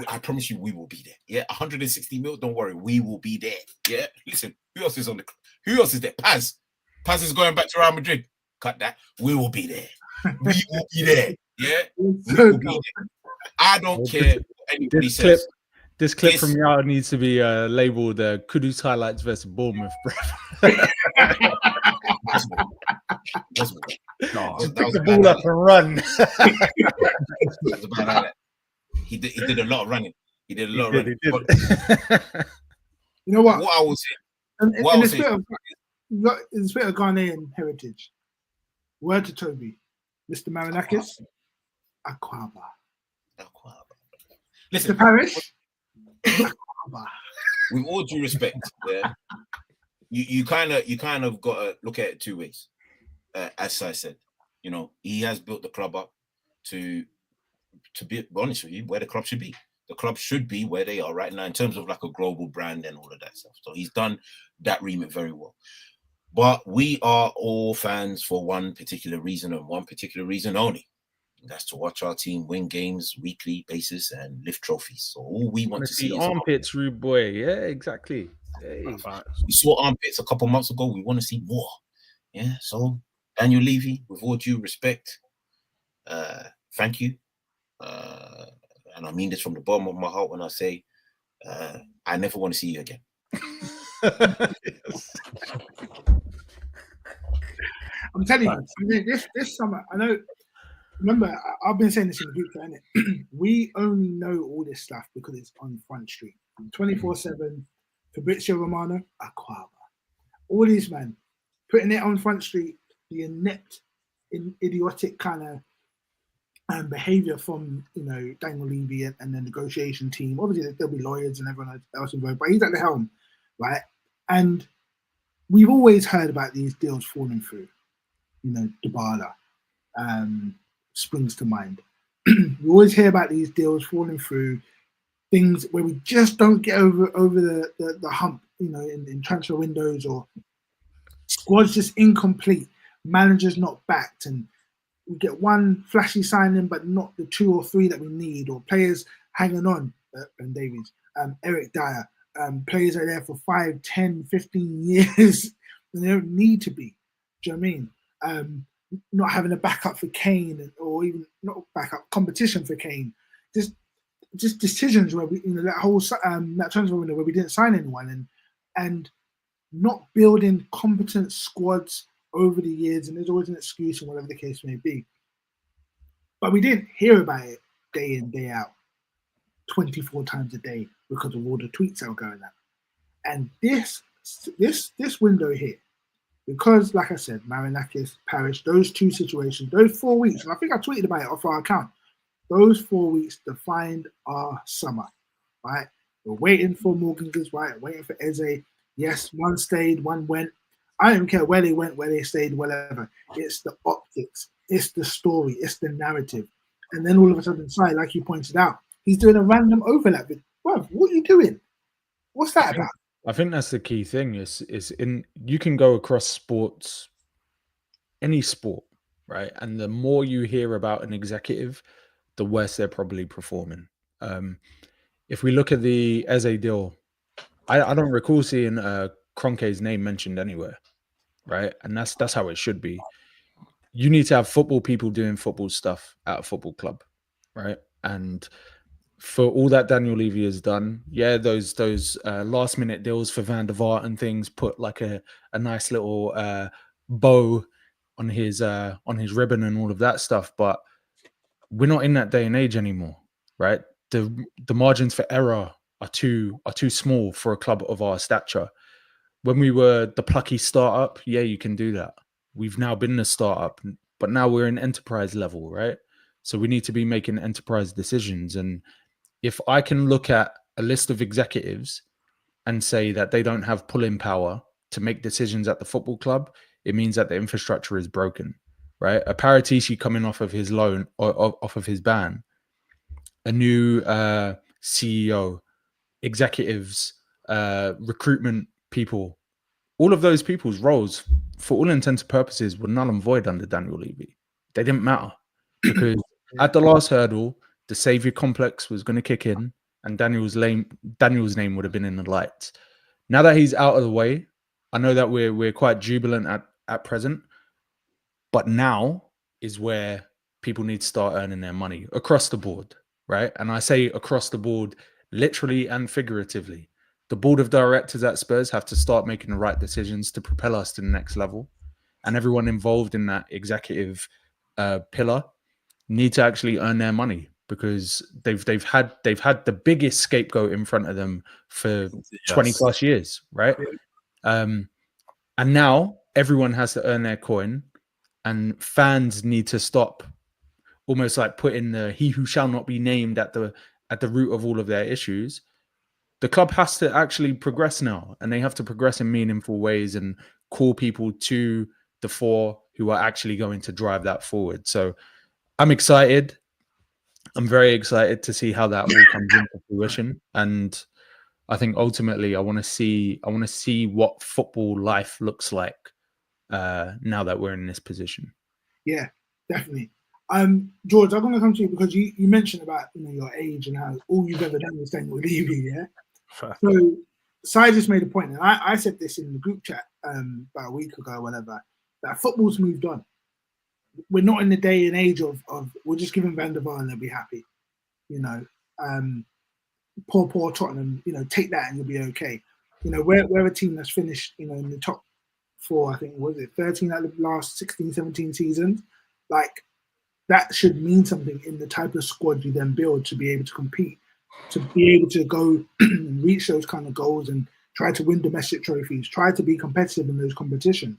I promise you, we will be there. Yeah, 160 mil. Don't worry, we will be there. Yeah, listen. Who else is there? Paz is going back to Real Madrid. Cut that. We will be there. We will be there. Yeah, we will be there. I don't care what anybody says. This clip from Yao needs to be labeled Kudus highlights versus Bournemouth. Just pick the ball up and run. He did a lot of running. He You know what? What I will say. In the spirit of Ghanaian heritage, word to Toby, Mr. Marinakis, Aquaba. Listen, Mr. Parish, Aquaba. With all due respect, yeah, you kind of got to look at it 2 ways. As I said, he has built the club up to be honest with you, where the club should be. The club should be where they are right now in terms of like a global brand and all of that stuff. So he's done that remit very well. But we are all fans for one particular reason and one particular reason only. And that's to watch our team win games weekly basis and lift trophies. So all we want to see is armpits, rude boy. Yeah, exactly. Hey. We saw armpits a couple months ago. We want to see more. Yeah, so Daniel Levy, with all due respect, thank you. And I mean this from the bottom of my heart when I say, I never want to see you again. I'm telling you, this summer, I know. Remember, I've been saying this in the group chat, innit? We only know all this stuff because it's on Front Street. 24/7, Fabrizio Romano, Aquaba. All these men putting it on Front Street, the inept, idiotic kind of behavior from, you know, Daniel Levy and the negotiation team. Obviously, there'll be lawyers and everyone else involved, but he's at the helm, right? And we've always heard about these deals falling through. You know, Dybala springs to mind. We always hear about these deals falling through, things where we just don't get over the hump, you know, in transfer windows, or squads just incomplete, managers not backed, and we get one flashy signing but not the 2 or 3 that we need, or players hanging on, Ben Davies, Eric Dyer, players are there for 5, 10, 15 years and they don't need to be. Do you know what I mean? Not having a backup for Kane, or even not backup, competition for Kane. Just decisions where we, you know, that whole that transfer window where we didn't sign anyone, and not building competent squads over the years, and there's always an excuse and whatever the case may be. But we didn't hear about it day in, day out, 24 times a day because of all the tweets that were going out. And this window here, because, like I said, Marinakis, Parish, those 2 situations, those 4 weeks, and I think I tweeted about it off our account, those 4 weeks defined our summer, right? We're waiting for Morgan Gibbs White, waiting for Eze. Yes, one stayed, one went. I don't care where they went, where they stayed, whatever. It's the optics, it's the story, it's the narrative. And then all of a sudden, like you pointed out, he's doing a random overlap. Bruv, what are you doing? What's that about? I think that's the key thing. Is in you can go across sports, any sport, right? And the more you hear about an executive, the worse they're probably performing. If we look at the Eze deal, I don't recall seeing Kroenke's name mentioned anywhere, right? And that's how it should be. You need to have football people doing football stuff at a football club, right? And for all that Daniel Levy has done, yeah, those last minute deals for Van der Vaart and things put like a nice little bow on his ribbon and all of that stuff. But we're not in that day and age anymore, right? The margins for error are too small for a club of our stature. When we were the plucky startup, yeah, you can do that. We've now been a startup, but now we're in enterprise level, right? So we need to be making enterprise decisions. And if I can look at a list of executives and say that they don't have pulling power to make decisions at the football club, it means that the infrastructure is broken, right? A Paratici coming off of his loan or off of his ban, a new CEO, executives, recruitment people, all of those people's roles, for all intents and purposes, were null and void under Daniel Levy. They didn't matter because at the last hurdle, the savior complex was going to kick in, and Daniel's name would have been in the lights. Now that he's out of the way, I know that we're quite jubilant at present, but now is where people need to start earning their money across the board, right? And I say across the board, literally and figuratively. The board of directors at Spurs have to start making the right decisions to propel us to the next level, and everyone involved in that executive pillar need to actually earn their money, because they've had the biggest scapegoat in front of them for 20 plus years, right? And now everyone has to earn their coin, and fans need to stop almost like putting the "he who shall not be named" at the root of all of their issues. The club has to actually progress now, and they have to progress in meaningful ways and call people to the fore who are actually going to drive that forward. So I'm excited. I'm very excited to see how that all comes into fruition. And I think ultimately I want to see what football life looks like now that we're in this position. Yeah, definitely. George, I'm going to come to you because you mentioned about, you know, your age and how all you've ever done was staying with Levy, yeah? So Sai just made a point, and I said this in the group chat about a week ago or whatever. that football's moved on. We're not in the day and age of we're just giving Van der Vaart and they'll be happy. You know, poor Tottenham, you know, take that and you'll be okay. You know, we're a team that's finished, you know, in the top 4, I think, was it 13 out of the last 16, 17 seasons? Like, that should mean something in the type of squad you then build to be able to compete, to be able to go and reach those kind of goals and try to win domestic trophies, try to be competitive in those competitions.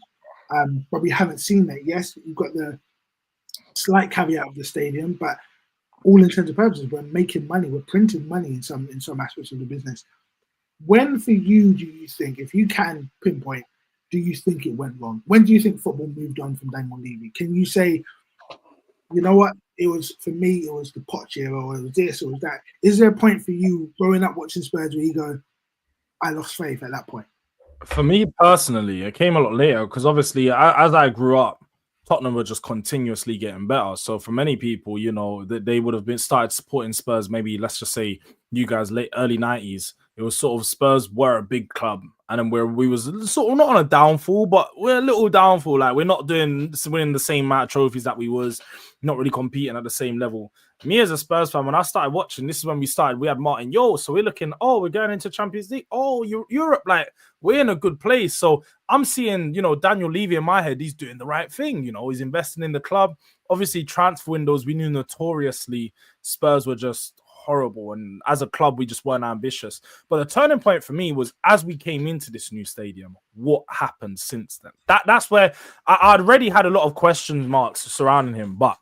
But we haven't seen that. Yes, you've got the slight caveat of the stadium, but all intents and purposes, we're making money, we're printing money in some aspects of the business. When for you do you think, if you can pinpoint, do you think it went wrong? When do you think football moved on from Daniel Levy? Can you say, you know what, it was, for me, it was the Poch era, or it was this, or it was that? Is there a point for you growing up watching Spurs where you go, I lost faith at that point? For me personally, it came a lot later because obviously as I grew up, Tottenham were just continuously getting better. So for many people, you know, they would have been started supporting Spurs, maybe let's just say you guys early 90s. It was sort of Spurs were a big club, and then we was sort of not on a downfall, but we're a little downfall. Like, we're not winning the same amount of trophies that we was, not really competing at the same level. Me as a Spurs fan, when I started watching, this is when we had Martin Yo, so we're looking, oh, we're going into Champions League, oh, Europe, like, we're in a good place. So I'm seeing, you know, Daniel Levy in my head, he's doing the right thing, you know, he's investing in the club. Obviously, transfer windows, we knew notoriously Spurs were just horrible, and as a club we just weren't ambitious. But the turning point for me was as we came into this new stadium, what happened since then. That's where I'd already had a lot of question marks surrounding him, but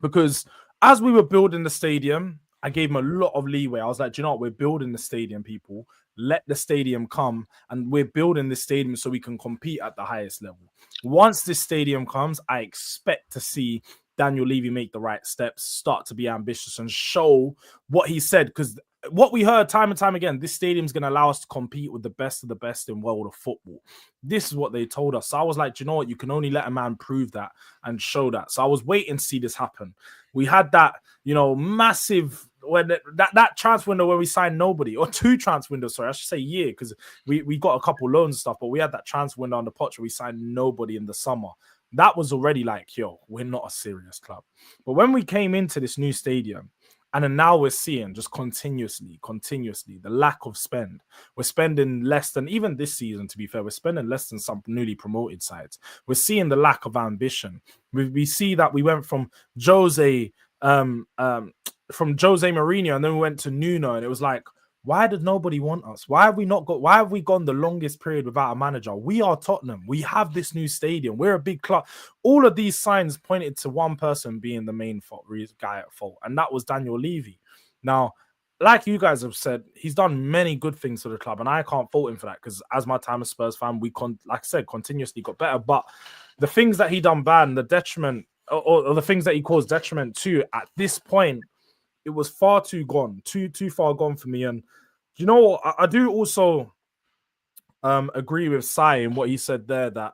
because as we were building the stadium, I gave him a lot of leeway. I was like, do you know what, we're building the stadium, people, let the stadium come, and we're building this stadium so we can compete at the highest level. Once this stadium comes, I expect to see Daniel Levy make the right steps, start to be ambitious and show what he said. Because what we heard time and time again, this stadium is going to allow us to compete with the best of the best in world of football. This is what they told us. So I was like, do you know what? You can only let a man prove that and show that. So I was waiting to see this happen. We had that, you know, massive, when that transfer window where we signed nobody, or 2 transfer windows, sorry, I should say year, because we got a couple loans and stuff, but we had that transfer window on the Poch where we signed nobody in the summer. That was already like, yo, we're not a serious club. But when we came into this new stadium, and then now we're seeing just continuously, the lack of spend. We're spending less than, even this season, to be fair, we're spending less than some newly promoted sides. We're seeing the lack of ambition. We see that we went from Jose Mourinho, and then we went to Nuno, and it was like, why did nobody want us? Why have we gone the longest period without a manager? We are Tottenham. We have this new stadium. We're a big club. All of these signs pointed to one person being the main guy at fault, and that was Daniel Levy. Now, like you guys have said, he's done many good things for the club, and I can't fault him for that, because as my time as Spurs fan, we like I said, continuously got better. But the things that he done bad and the detriment, or the things that he caused detriment to at this point, it was far too far gone for me. And you know what? I do also agree with Sai in what he said there, that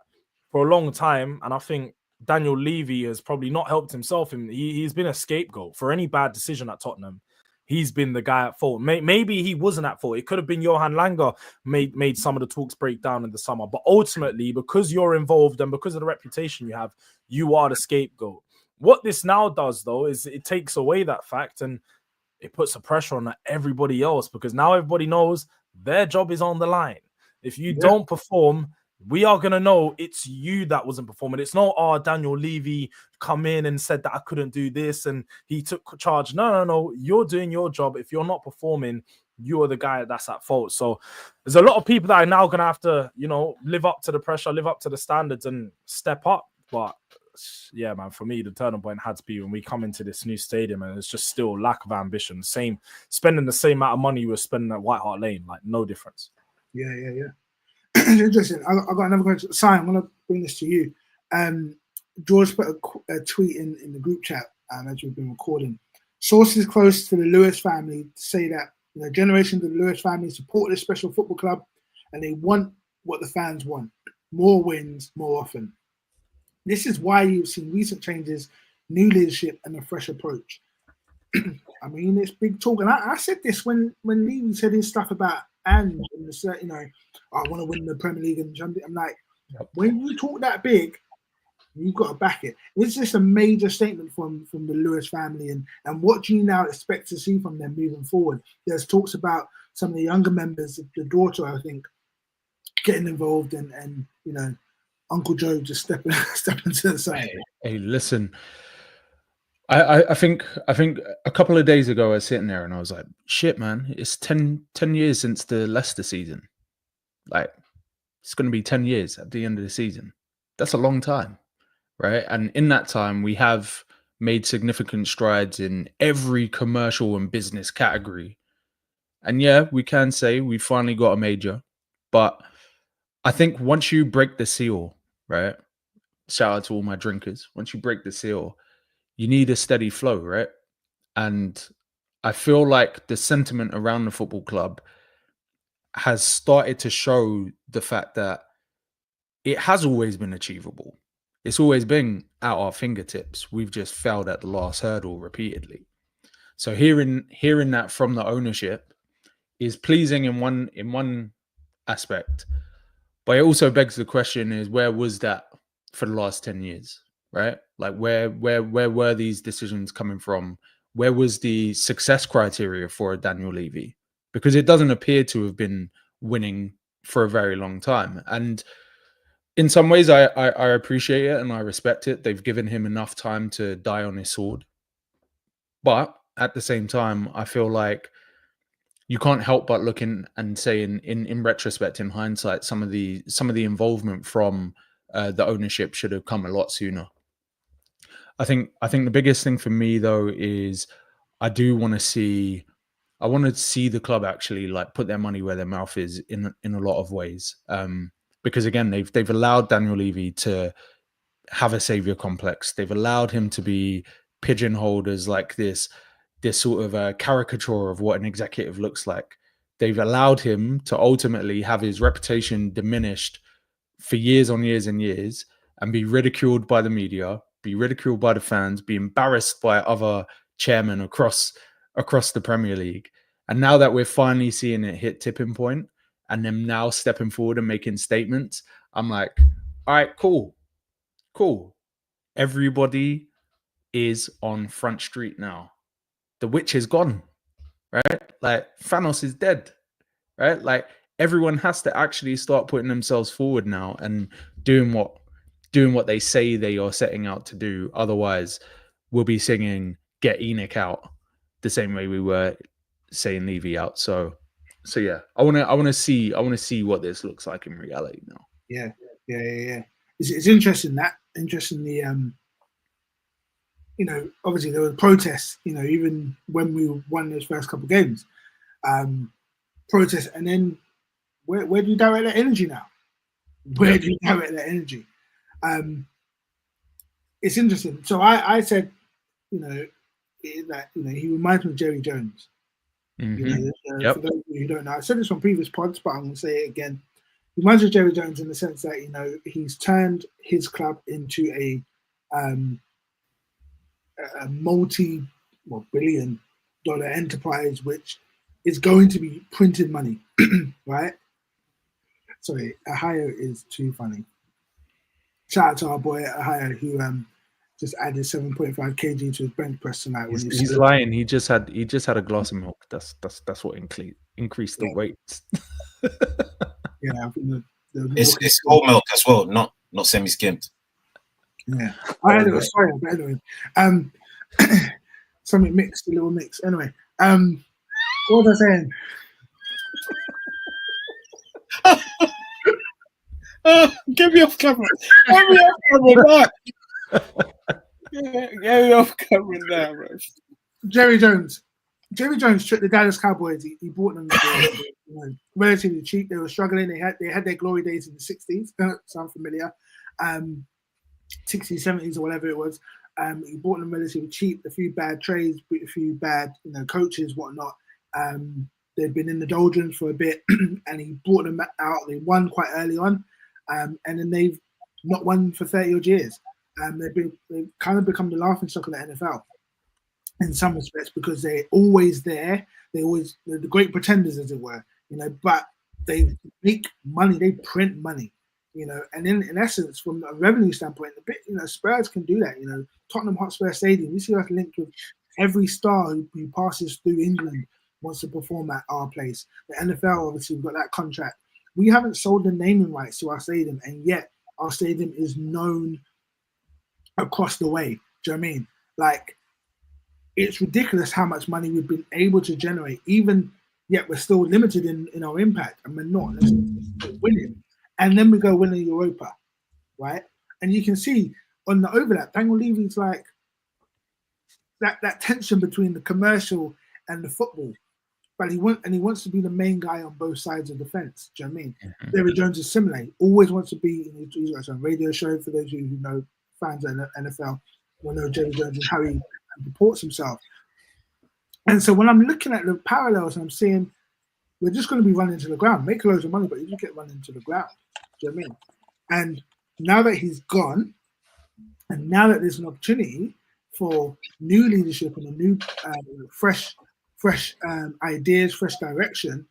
for a long time, and I think Daniel Levy has probably not helped himself. He's been a scapegoat for any bad decision at Tottenham. He's been the guy at fault. Maybe he wasn't at fault. It could have been Johan Langer made some of the talks break down in the summer. But ultimately, because you're involved and because of the reputation you have, you are the scapegoat. What this now does, though, is it takes away that fact and it puts a pressure on everybody else, because now everybody knows their job is on the line. If you don't perform, we are going to know it's you that wasn't performing. It's not, Daniel Levy come in and said that I couldn't do this and he took charge. No. You're doing your job. If you're not performing, you're the guy that's at fault. So there's a lot of people that are now going to have to, you know, live up to the pressure, live up to the standards and step up. But yeah, man, for me, the turning point had to be when we come into this new stadium and it's just still lack of ambition. Spending the same amount of money you were spending at White Hart Lane, like no difference. Yeah. Interesting. I got another question. Simon, I'm going to bring this to you. George put a tweet in the group chat as we've been recording. Sources close to the Lewis family say that generations of the Lewis family support this special football club and they want what the fans want. More wins, more often. This is why you've seen recent changes, new leadership, and a fresh approach. I mean, it's big talk. And I said this when Levy said his stuff about and I want to win the Premier League and Champions. I'm like, when you talk that big, You've got to back it. It's just a major statement from the Lewis family, and what do you now expect to see from them moving forward? There's talks about some of the younger members, the daughter, I think, getting involved, and you know, Uncle Joe just stepping to the side. Hey, listen. I think a couple of days ago I was sitting there and I was like, shit, man, it's 10 years since the Leicester season. Like, it's going to be 10 years at the end of the season. That's a long time, right? And in that time, we have made significant strides in every commercial and business category. And yeah, we can say we finally got a major, but I think once you break the seal, right? Shout out to all my drinkers. Once you break the seal, you need a steady flow, right? And I feel like the sentiment around the football club has started to show the fact that it has always been achievable. It's always been at our fingertips. We've just failed at the last hurdle repeatedly. So hearing that from the ownership is pleasing in one aspect, but it also begs the question: is where was that for the last 10 years? Right? Like where were these decisions coming from? Where was the success criteria for Daniel Levy? Because it doesn't appear to have been winning for a very long time. And in some ways, I appreciate it and I respect it. They've given him enough time to die on his sword. But at the same time, I feel like you can't help but looking and saying in retrospect, in hindsight, some of the involvement from the ownership should have come a lot sooner. I think the biggest thing for me though is I want to see the club actually like put their money where their mouth is in a lot of ways. Because again, they've allowed Daniel Levy to have a savior complex. They've allowed him to be pigeonholed as like this sort of a caricature of what an executive looks like. They've allowed him to ultimately have his reputation diminished for years on years and years and be ridiculed by the media, be ridiculed by the fans, be embarrassed by other chairmen across the Premier League. And now that we're finally seeing it hit tipping point and them now stepping forward and making statements, I'm like, all right, cool. Everybody is on Front Street now. The witch is gone, right? Like Thanos is dead, right? Like everyone has to actually start putting themselves forward now and doing what they say they are setting out to do. Otherwise, we'll be singing "Get Enoch Out" the same way we were saying "Levy Out." So yeah, I want to see what this looks like in reality now. Yeah. It's interesting the you know, obviously there were protests, you know, even when we won those first couple of games, protests, and then where do you direct that energy now? Where do you direct that energy? It's interesting. So I said, you know, that he reminds me of Jerry Jones. Mm-hmm. You know, for those of you who don't know, I said this on previous pods, but I'm going to say it again. He reminds me of Jerry Jones in the sense that he's turned his club into a multi-billion-dollar enterprise, which is going to be printed money, right? Sorry, Ohio is too funny. Shout out to our boy Ohio who just added 7.5 kg to his bench press tonight. He's lying. He just had a glass of milk. That's what increased the weight. Yeah, I think it's whole milk as well, not semi-skimmed. Yeah, I had it was sorry, but anyway, something mixed, a little mix. Anyway, what was I saying? Get me off camera! Get me off camera! Get me off camera now, bro. Jerry Jones took the Dallas Cowboys. He bought them relatively cheap. They were struggling. They had their glory days in the 60s. Sound familiar? 60s, 70s, or whatever it was. He bought them relatively cheap. A few bad trades, a few bad coaches, whatnot. They'd been in the doldrums for a bit, and he brought them out. They won quite early on, and then they've not won for 30 odd years. They've kind of become the laughingstock of the NFL in some respects because they're always there. They're the great pretenders, as it were. But they make money. They print money. you know. And in essence, from a revenue standpoint, the bit, you know, Spurs can do that. You know, Tottenham Hotspur Stadium, we see us linked with every star who passes through England wants to perform at our place. The NFL, obviously, we've got that contract. We haven't sold the naming rights to our stadium, and yet our stadium is known across the way. Do you know what I mean? Like, it's ridiculous how much money we've been able to generate, even yet we're still limited in our impact, and we're not winning. And then we go win the Europa, right? And you can see on the overlap, Daniel Levy's like that tension between the commercial and the football. But he wants to be the main guy on both sides of the fence. Do you know what I mean? David Jones is similar. He always wants to be. He's got some radio show for those of you who know fans of the NFL. Will know David Jones and how he reports himself. And so when I'm looking at the parallels, and I'm seeing we're just going to be running to the ground, make loads of money, but you just get running to the ground. Do you know what I mean? And now that he's gone, and now that there's an opportunity for new leadership and a new fresh ideas, fresh direction,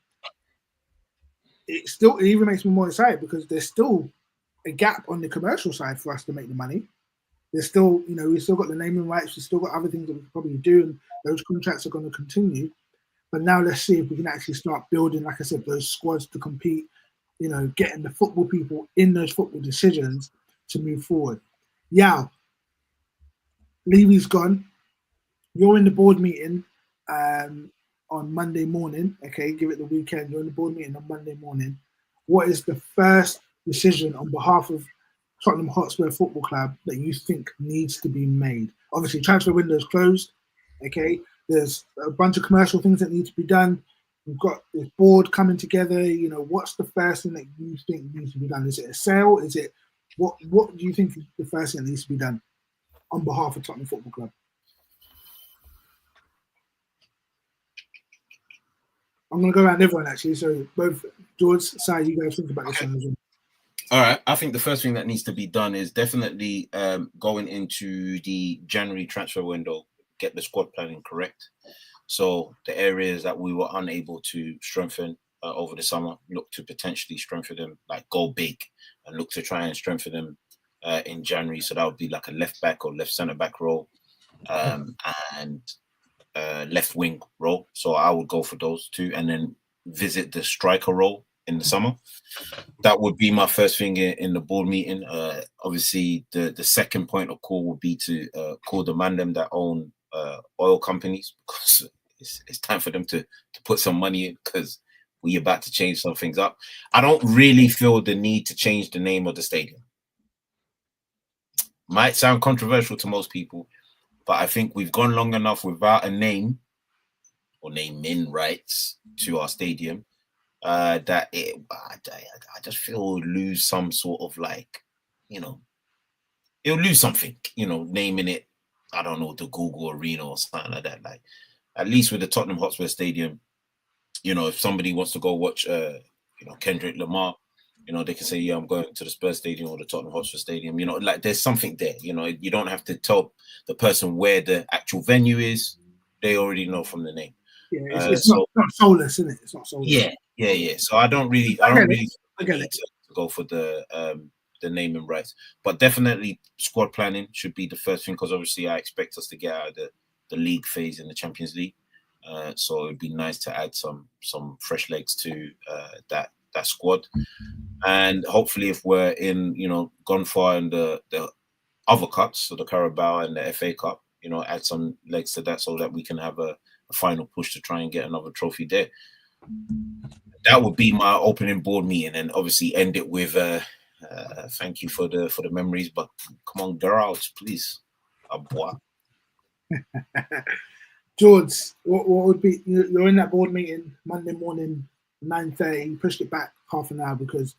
it even makes me more excited because there's still a gap on the commercial side for us to make the money. There's still, you know, we've still got the naming rights, we've still got other things that we can probably do, and those contracts are going to continue. But now let's see if we can actually start building, like I said, those squads to compete, you know, getting the football people in those football decisions to move forward. Yeah, Levy's gone. You're in the board meeting on Monday morning. Okay, give it the weekend. You're in the board meeting on Monday morning. What is the first decision on behalf of Tottenham Hotspur Football Club that you think needs to be made? Obviously, transfer window is closed. Okay, there's a bunch of commercial things that need to be done. We've got this board coming together. You know, what's the first thing that you think needs to be done? Is it a sale? Is it what do you think is the first thing that needs to be done on behalf of Tottenham Football Club? I'm going to go around everyone actually. So both George, Sai, you guys think about this one as well. All right. I think the first thing that needs to be done is definitely going into the January transfer window, get the squad planning correct. So the areas that we were unable to strengthen over the summer, look to potentially strengthen them, like go big and look to try and strengthen them in January. So that would be like a left back or left centre back role and left wing role. So I would go for those two and then visit the striker role in the summer. That would be my first thing in the board meeting. Obviously, the second point of call would be to call the man them that own oil companies, because it's time for them to put some money in, because we're about to change some things up. I don't really feel the need to change the name of the stadium. Might sound controversial to most people, but I think we've gone long enough without a name or naming rights to our stadium that I just feel it'll lose some sort of, like, you know, it'll lose something, you know, naming it, I don't know, the Google Arena or something like that. Like, at least with the Tottenham Hotspur Stadium, you know, if somebody wants to go watch, you know, Kendrick Lamar, you know, they can say, yeah, I'm going to the Spurs Stadium or the Tottenham Hotspur Stadium. You know, like, there's something there. You know, you don't have to tell the person where the actual venue is. They already know from the name. Yeah, it's not soulless, isn't it? It's not soulless. Yeah. So I don't really need to go for the naming rights, but definitely squad planning should be the first thing, because obviously I expect us to get out of the league phase in the Champions League. So it'd be nice to add some fresh legs to that squad, and hopefully if we're in, you know, gone far in the other cups, so the Carabao and the FA Cup, you know, add some legs to that so that we can have a final push to try and get another trophy there. That would be my opening board meeting, and obviously end it with thank you for the memories, but come on, girls, please. George, what would be, you're in that board meeting Monday morning, 9:30. You pushed it back half an hour because,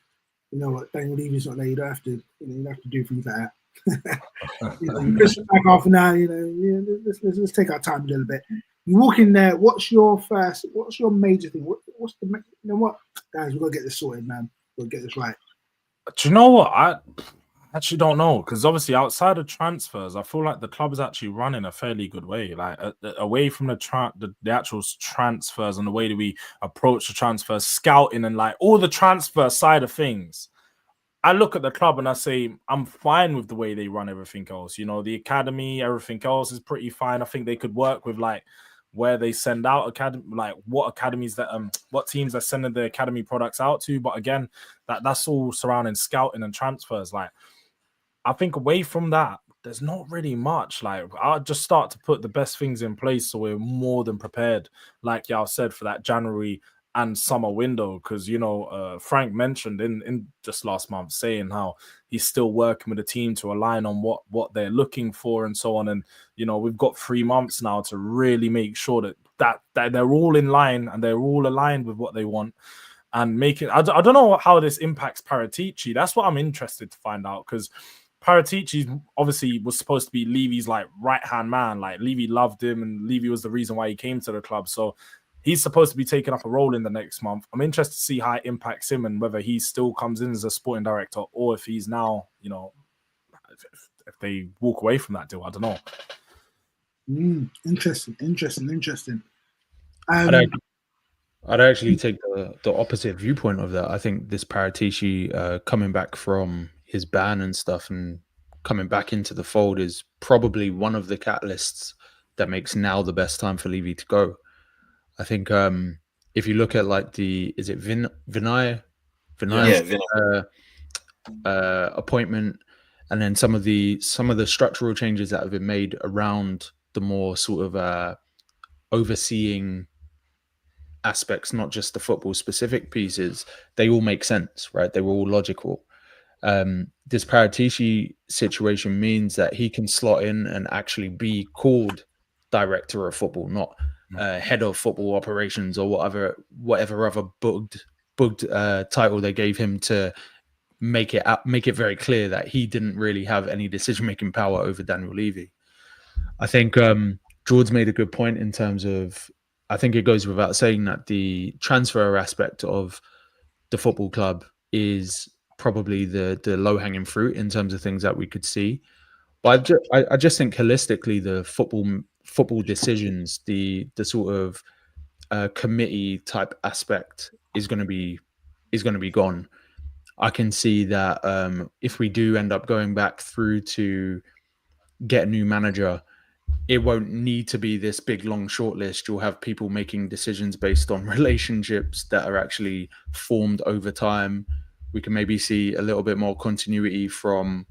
you know what, Daniel Levy's not there. You don't have to, you know, you don't have to do things like that. You know, you push it back half an hour. You know, let's take our time a little bit. You walk in there. What's your major thing? What's the, you know what, guys, we've got to get this sorted, man. We'll get this right. Do you know what? I actually don't know, because obviously outside of transfers, I feel like the club is actually running a fairly good way. Like away from the actual transfers and the way that we approach the transfers, scouting and like all the transfer side of things, I look at the club and I say I'm fine with the way they run everything else. You know, the academy, everything else is pretty fine. I think they could work with like where they send out academy, like what academies that what teams they're sending the academy products out to. But again, that's all surrounding scouting and transfers. Like, I think away from that, there's not really much. Like, I'll just start to put the best things in place so we're more than prepared, like y'all said, for that January and summer window. Because, you know, Frank mentioned in just last month saying how he's still working with the team to align on what they're looking for and so on. And, you know, we've got 3 months now to really make sure that they're all in line and they're all aligned with what they want. And make it, I don't know how this impacts Paratici. That's what I'm interested to find out, because Paratici obviously was supposed to be Levy's like right-hand man. Like, Levy loved him and Levy was the reason why he came to the club. So he's supposed to be taking up a role in the next month. I'm interested to see how it impacts him and whether he still comes in as a sporting director or if he's now, you know, if they walk away from that deal. I don't know. Interesting. I'd actually take the opposite viewpoint of that. I think this Paratici coming back from his ban and stuff and coming back into the fold is probably one of the catalysts that makes now the best time for Levy to go. I think if you look at like is it Vinay's appointment, and then some of the structural changes that have been made around the more sort of overseeing aspects, not just the football specific pieces, they all make sense, right? They were all logical. This Paratici situation means that he can slot in and actually be called director of football, not head of football operations or whatever other bugged title they gave him to make it very clear that he didn't really have any decision-making power over Daniel Levy. I think George made a good point in terms of, I think it goes without saying that the transfer aspect of the football club is probably the low-hanging fruit in terms of things that we could see. But I just think holistically, the football decisions, the sort of committee type aspect is going to be gone. I can see that if we do end up going back through to get a new manager, it won't need to be this big long shortlist. You'll have people making decisions based on relationships that are actually formed over time. We can maybe see a little bit more continuity from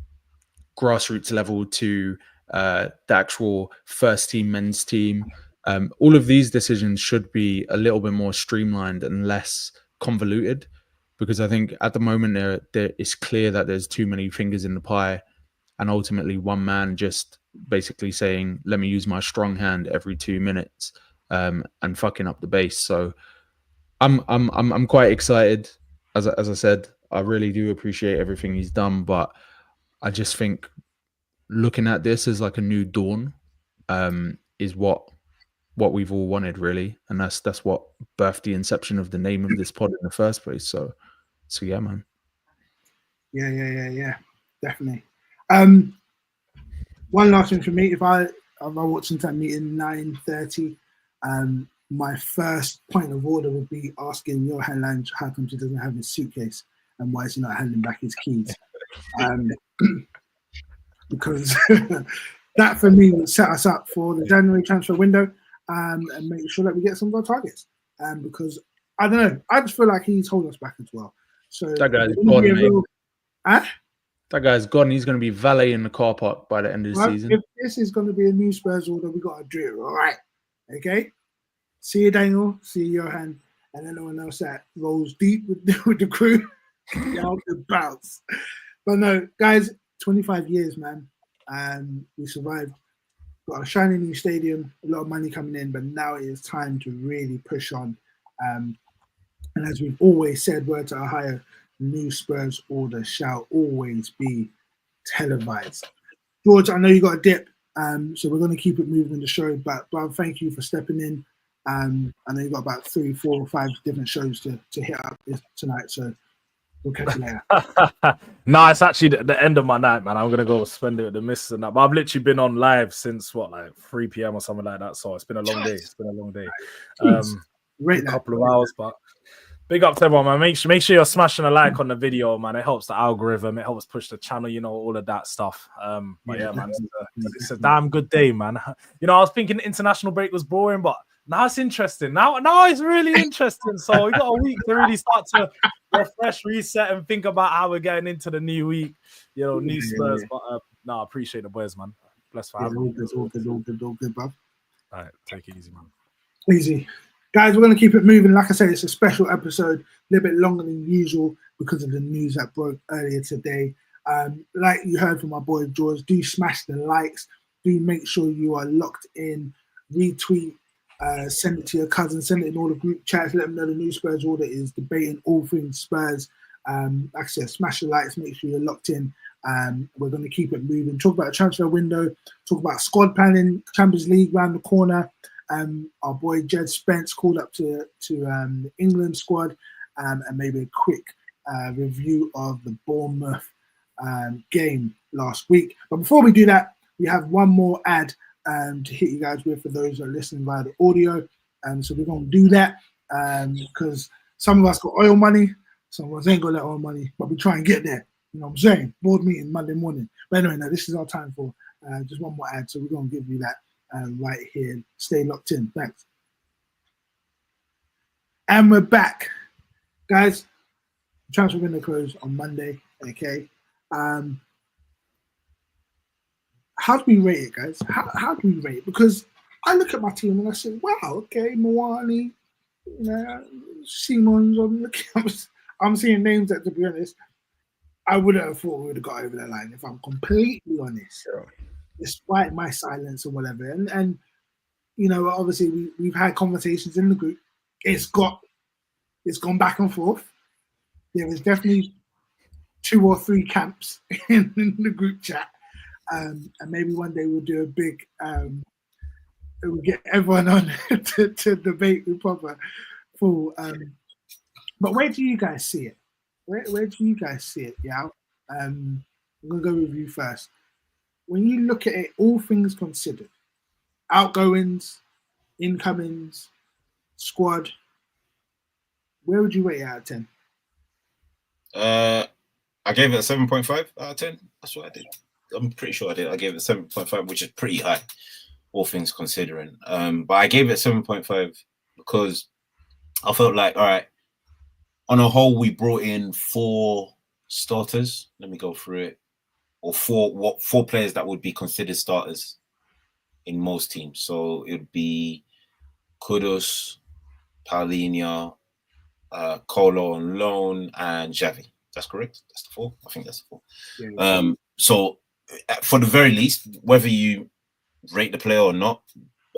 grassroots level to the actual first team men's team. All of these decisions should be a little bit more streamlined and less convoluted, because I think at the moment it's clear that there's too many fingers in the pie, and ultimately one man just basically saying, let me use my strong hand every 2 minutes, and fucking up the base. So I'm quite excited. As I said, I really do appreciate everything he's done, but I just think looking at this as like a new dawn is what we've all wanted, really, and that's what birthed the inception of the name of this pod in the first place. So yeah, man. Yeah, definitely. One last thing for me: if I walked into that meeting 9:30, my first point of order would be asking Johan Lange how come he doesn't have his suitcase and why is he not handing back his keys. Because that for me would set us up for the January transfer window, and make sure that we get some of our targets. Because I don't know, I just feel like he's holding us back as well. So that guy's gone, mate. That guy's gone. He's going to be valet in the car park by the end of the season. If this is going to be a new Spurs order, we got to do it right. Okay. See you, Daniel. See you, Johan, and anyone else that rolls deep with the crew. Y'all can bounce. But no, guys. 25 years, man. We survived. Got a shiny new stadium, a lot of money coming in, but now it is time to really push on. And as we've always said, word to our higher, new Spurs order shall always be televised. George, I know you got a dip, so we're going to keep it moving in the show, but thank you for stepping in. I know you got about 3, 4, 5 different shows to hit up tonight, so we'll catch you later. No, it's actually the end of my night, man. I'm gonna go spend it with the missus and that. But I've literally been on live since like 3 p.m. or something like that. So it's been a long day. It's been a long day. A couple of hours, but Big up to everyone, man. Make sure you're smashing a like on the video, man. It helps the algorithm. It helps push the channel, all of that stuff. But yeah, man, it's a damn good day, man. I was thinking international break was boring, but now it's interesting. Now it's really interesting. So we got a week to really start to refresh, reset, and think about how we're getting into the new week. New Spurs. But I appreciate the boys, man. Bless for having me. All good, bruv. All right, take it easy, man. Easy. Guys, we're going to keep it moving. Like I said, it's a special episode, a little bit longer than usual because of the news that broke earlier today. Like you heard from my boy George, do smash the likes. Do make sure you are locked in. Retweet, send it to your cousins, send it in all the group chats, let them know the new Spurs order is debating all things Spurs. Like I said, smash the likes, make sure you're locked in. We're going to keep it moving. Talk about the transfer window, talk about squad planning, Champions League round the corner. Our boy Jed Spence called up to the England squad, and maybe a quick review of the Bournemouth game last week. But before we do that, we have one more ad to hit you guys with for those that are listening via the audio. So we're going to do that because some of us got oil money, some of us ain't got that oil money, but we try and get there. You know what I'm saying? Board meeting Monday morning. But anyway, no, this is our time for just one more ad. So we're going to give you that right here. Stay locked in. Thanks. And we're back. Guys, transfer window closed on Monday. Okay. How do we rate it, guys? How do we rate it? Because I look at my team and I say, wow, okay, Muani, Simon's on. I'm seeing names that, to be honest, I wouldn't have thought we would have got over the line, if I'm completely honest. Sure. Despite my silence or whatever. And obviously we've had conversations in the group. It's gone back and forth. There is definitely 2 or 3 camps in the group chat. And maybe one day we'll do a big we'll get everyone on to debate with proper full. But where do you guys see it? Where do you guys see it? Yeah. I'm gonna go with you first. When you look at it, all things considered, outgoings, incomings, squad, where would you rate it out of 10? I gave it a 7.5 out of 10. That's what I did. I'm pretty sure I did. I gave it 7.5, which is pretty high, all things considering. But I gave it 7.5 because I felt like, all right, on a whole, we brought in 4 starters. Let me go through it. Or 4 players that would be considered starters in most teams. So it would be Kudus, Paulinho, Kolo on loan, and Xavi. That's correct. That's the 4. I think that's the 4. Yeah. So for the very least, whether you rate the player or not,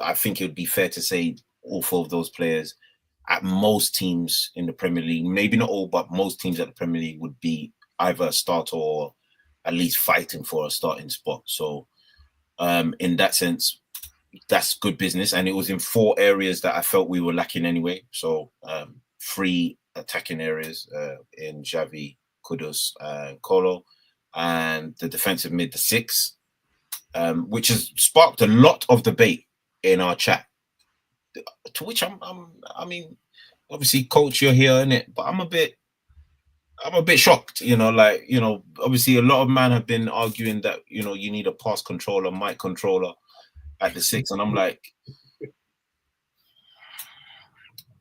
I think it would be fair to say all 4 of those players at most teams in the Premier League, maybe not all, but most teams at the Premier League would be either a starter or at least fighting for a starting spot. So in that sense, that's good business. And it was in 4 areas that I felt we were lacking anyway. So 3 attacking areas in Xavi, Kudus, and Kolo, and the defensive mid, the 6, which has sparked a lot of debate in our chat. To which I mean, obviously, coach, you're here, innit? But I'm a bit shocked, obviously a lot of men have been arguing that, you need a pass controller, mic controller at the 6. And I'm like,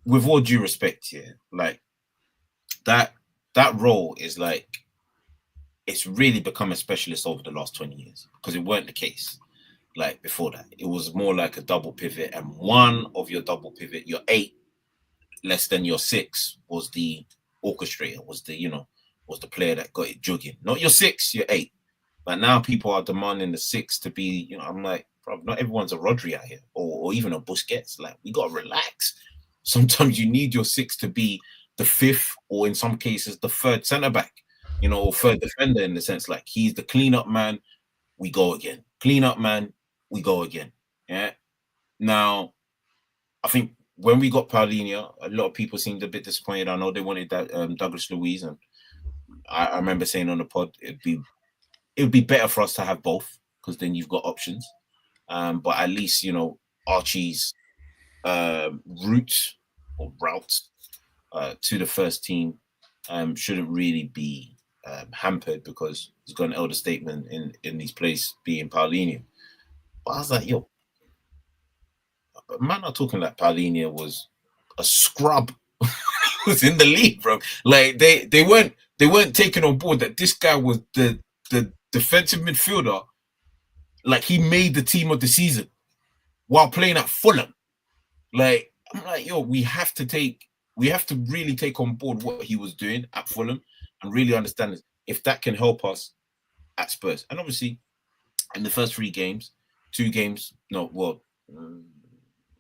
with all due respect here, like that role is like, it's really become a specialist over the last 20 years because it weren't the case. Like before that, it was more like a double pivot, and one of your double pivot, your 8 less than your 6 was the orchestrator, was the player that got it jugging. Not your 6, your 8. But now people are demanding the 6 to be, I'm like, bro, not everyone's a Rodri out here, or even a Busquets. Like, we gotta relax. Sometimes you need your 6 to be the 5th, or in some cases the 3rd centre back, or 3rd defender, in the sense like he's the clean-up man. We go again. Clean up, man. We go again. Yeah. Now, I think when we got Paulinho, a lot of people seemed a bit disappointed. I know they wanted that Douglas Luiz, and I remember saying on the pod it would be better for us to have both, because then you've got options. But at least Archie's route to the first team shouldn't really be hampered because he's got an elder statement in his place being Paulinho. But I was like, yo, man, not talking like Paulinho was a scrub. Was in the league, bro. Like they weren't taking on board that this guy was the defensive midfielder. Like he made the team of the season while playing at Fulham. Like I'm like, yo, we have to really take on board what he was doing at Fulham and really understand if that can help us at Spurs. And obviously, in the first 3 games, 2 games, the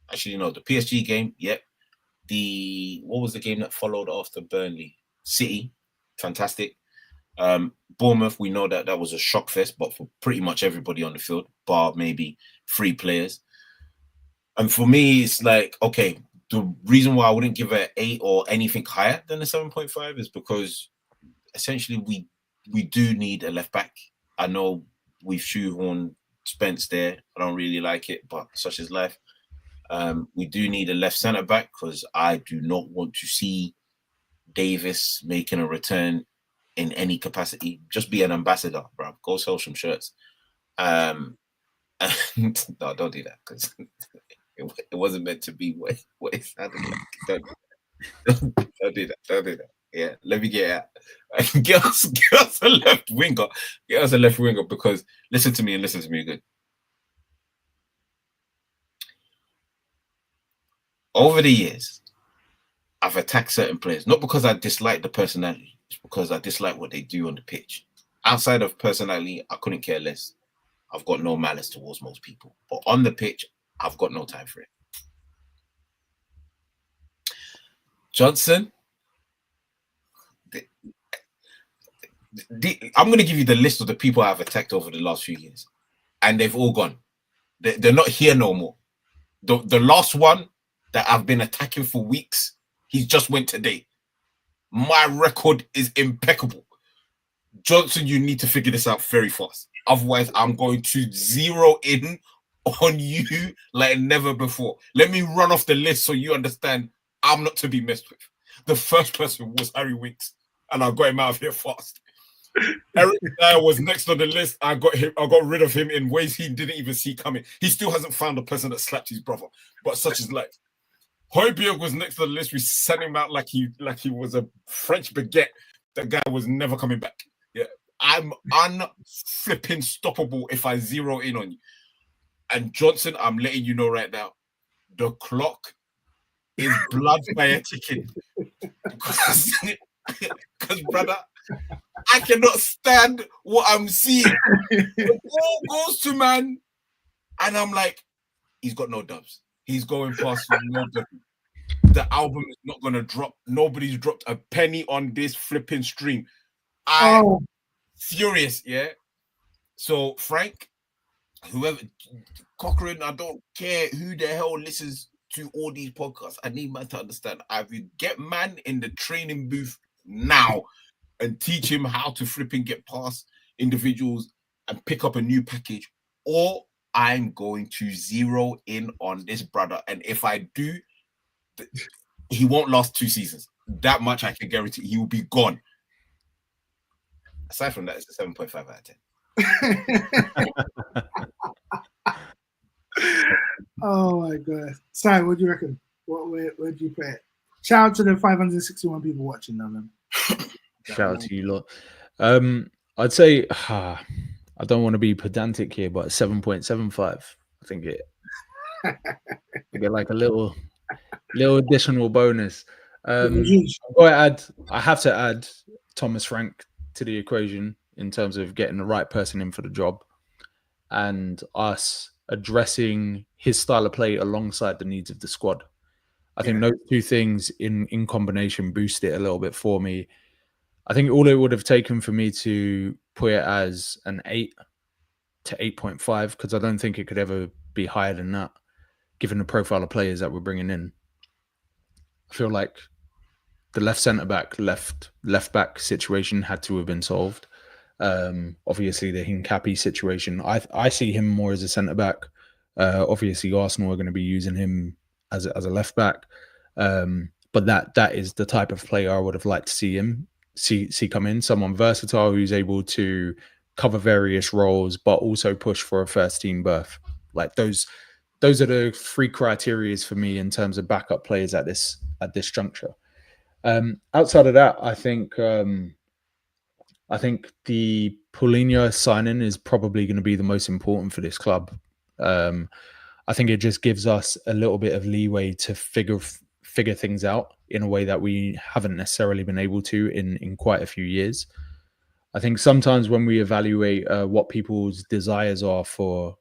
PSG game, yep. What was the game that followed after Burnley? City, fantastic. Bournemouth, we know that was a shock fest, but for pretty much everybody on the field, bar maybe 3 players. And for me, it's like, okay, the reason why I wouldn't give it an 8 or anything higher than a 7.5 is because essentially we do need a left back. I know we've shoehorned Spence there. I don't really like it, but such is life. We do need a left centre back because I do not want to see Davis making a return in any capacity. Just be an ambassador, bro. Go sell some shirts. No, don't do that because it wasn't meant to be what it sounded like. Don't do that. Don't do that. Yeah, let me get out. Get us a left winger. Get us a left winger because listen to me good. Over the years, I've attacked certain players, not because I dislike the personality, it's because I dislike what they do on the pitch. Outside of personality, I couldn't care less. I've got no malice towards most people. But on the pitch, I've got no time for it. Johnson, I'm going to give you the list of the people I've attacked over the last few years. And they've all gone. They're not here no more. The last one that I've been attacking for weeks, he just went today. My record is impeccable. Johnson, you need to figure this out very fast. Otherwise, I'm going to zero in on you like never before. Let me run off the list so you understand I'm not to be messed with. The first person was Harry Winks, and I got him out of here fast. Eric was next on the list. I got rid of him in ways he didn't even see coming. He still hasn't found the person that slapped his brother, but such is life. Højbjerg was next on the list. We sent him out like he was a French baguette. That guy was never coming back. Yeah, I'm unflipping stoppable if I zero in on you. And Johnson, I'm letting you know right now, the clock is blood by a chicken. Because brother, I cannot stand what I'm seeing. The ball goes to man, and I'm like, he's got no dubs. He's going past nobody. The album is not going to drop. Nobody's dropped a penny on this flipping stream. I'm furious, yeah? So, Frank, whoever, Cochrane, I don't care who the hell listens to all these podcasts. I need man to understand. I will get man in the training booth now and teach him how to flipping get past individuals and pick up a new package, or I'm going to zero in on this brother. And if I do, he won't last 2 seasons. That much I can guarantee. He will be gone. Aside from that, it's a 7.5 out of 10. Oh my god. Si, what do you reckon? Where do you put it? Shout out to the 561 people watching now, man. Shout out to you lot. I'd say I don't want to be pedantic here, but 7.75. I think I get like a little additional bonus. I have to add Thomas Frank to the equation in terms of getting the right person in for the job and us addressing his style of play alongside the needs of the squad. I think those two things in combination boost it a little bit for me. I think all it would have taken for me to put it as an 8 to 8.5, because I don't think it could ever be higher than that, given the profile of players that we're bringing in. I feel like the left centre-back, left back situation had to have been solved. Obviously, the Hincapi situation, I see him more as a centre-back. Obviously, Arsenal are going to be using him as a left back. But but that is the type of player I would have liked to see come in. Someone versatile who's able to cover various roles, but also push for a first team berth. Like those are the three criteria for me in terms of backup players at this juncture. Outside of that, I think the Paulinho signing is probably going to be the most important for this club. I think it just gives us a little bit of leeway to figure things out in a way that we haven't necessarily been able to in quite a few years. I think sometimes when we evaluate what people's desires are for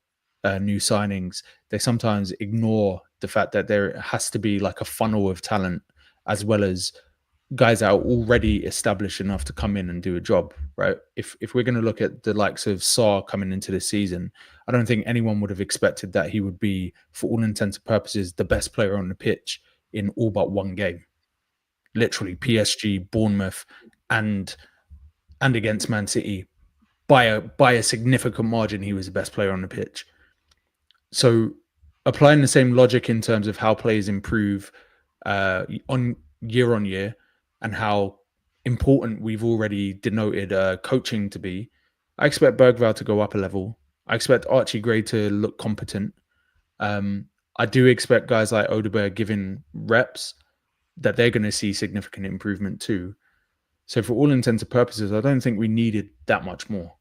new signings, they sometimes ignore the fact that there has to be like a funnel of talent, as well as guys that are already established enough to come in and do a job, right? If we're going to look at the likes of Saar coming into this season, I don't think anyone would have expected that he would be, for all intents and purposes, the best player on the pitch in all but one game. Literally PSG, Bournemouth, and against Man City, by a significant margin, he was the best player on the pitch. So applying the same logic in terms of how players improve on year, and how important we've already denoted coaching to be, I expect Bergvall to go up a level. I expect Archie Gray to look competent. I do expect guys like Odeberg given reps that they're going to see significant improvement too. So for all intents and purposes, I don't think we needed that much more.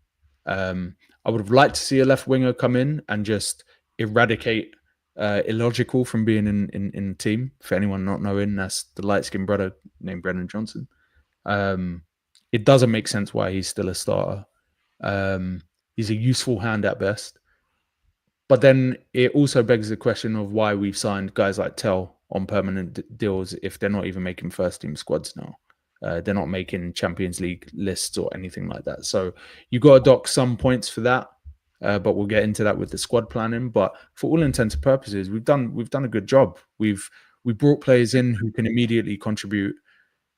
I would have liked to see a left winger come in and just eradicate Illogical from being in the team. For anyone not knowing, that's the light-skinned brother named Brennan Johnson. It doesn't make sense why he's still a starter. He's a useful hand at best. But then it also begs the question of why we've signed guys like Tell on permanent deals if they're not even making first-team squads now. They're not making Champions League lists or anything like that. So you got to dock some points for that. But we'll get into that with the squad planning. But for all intents and purposes, we've done a good job. We brought players in who can immediately contribute,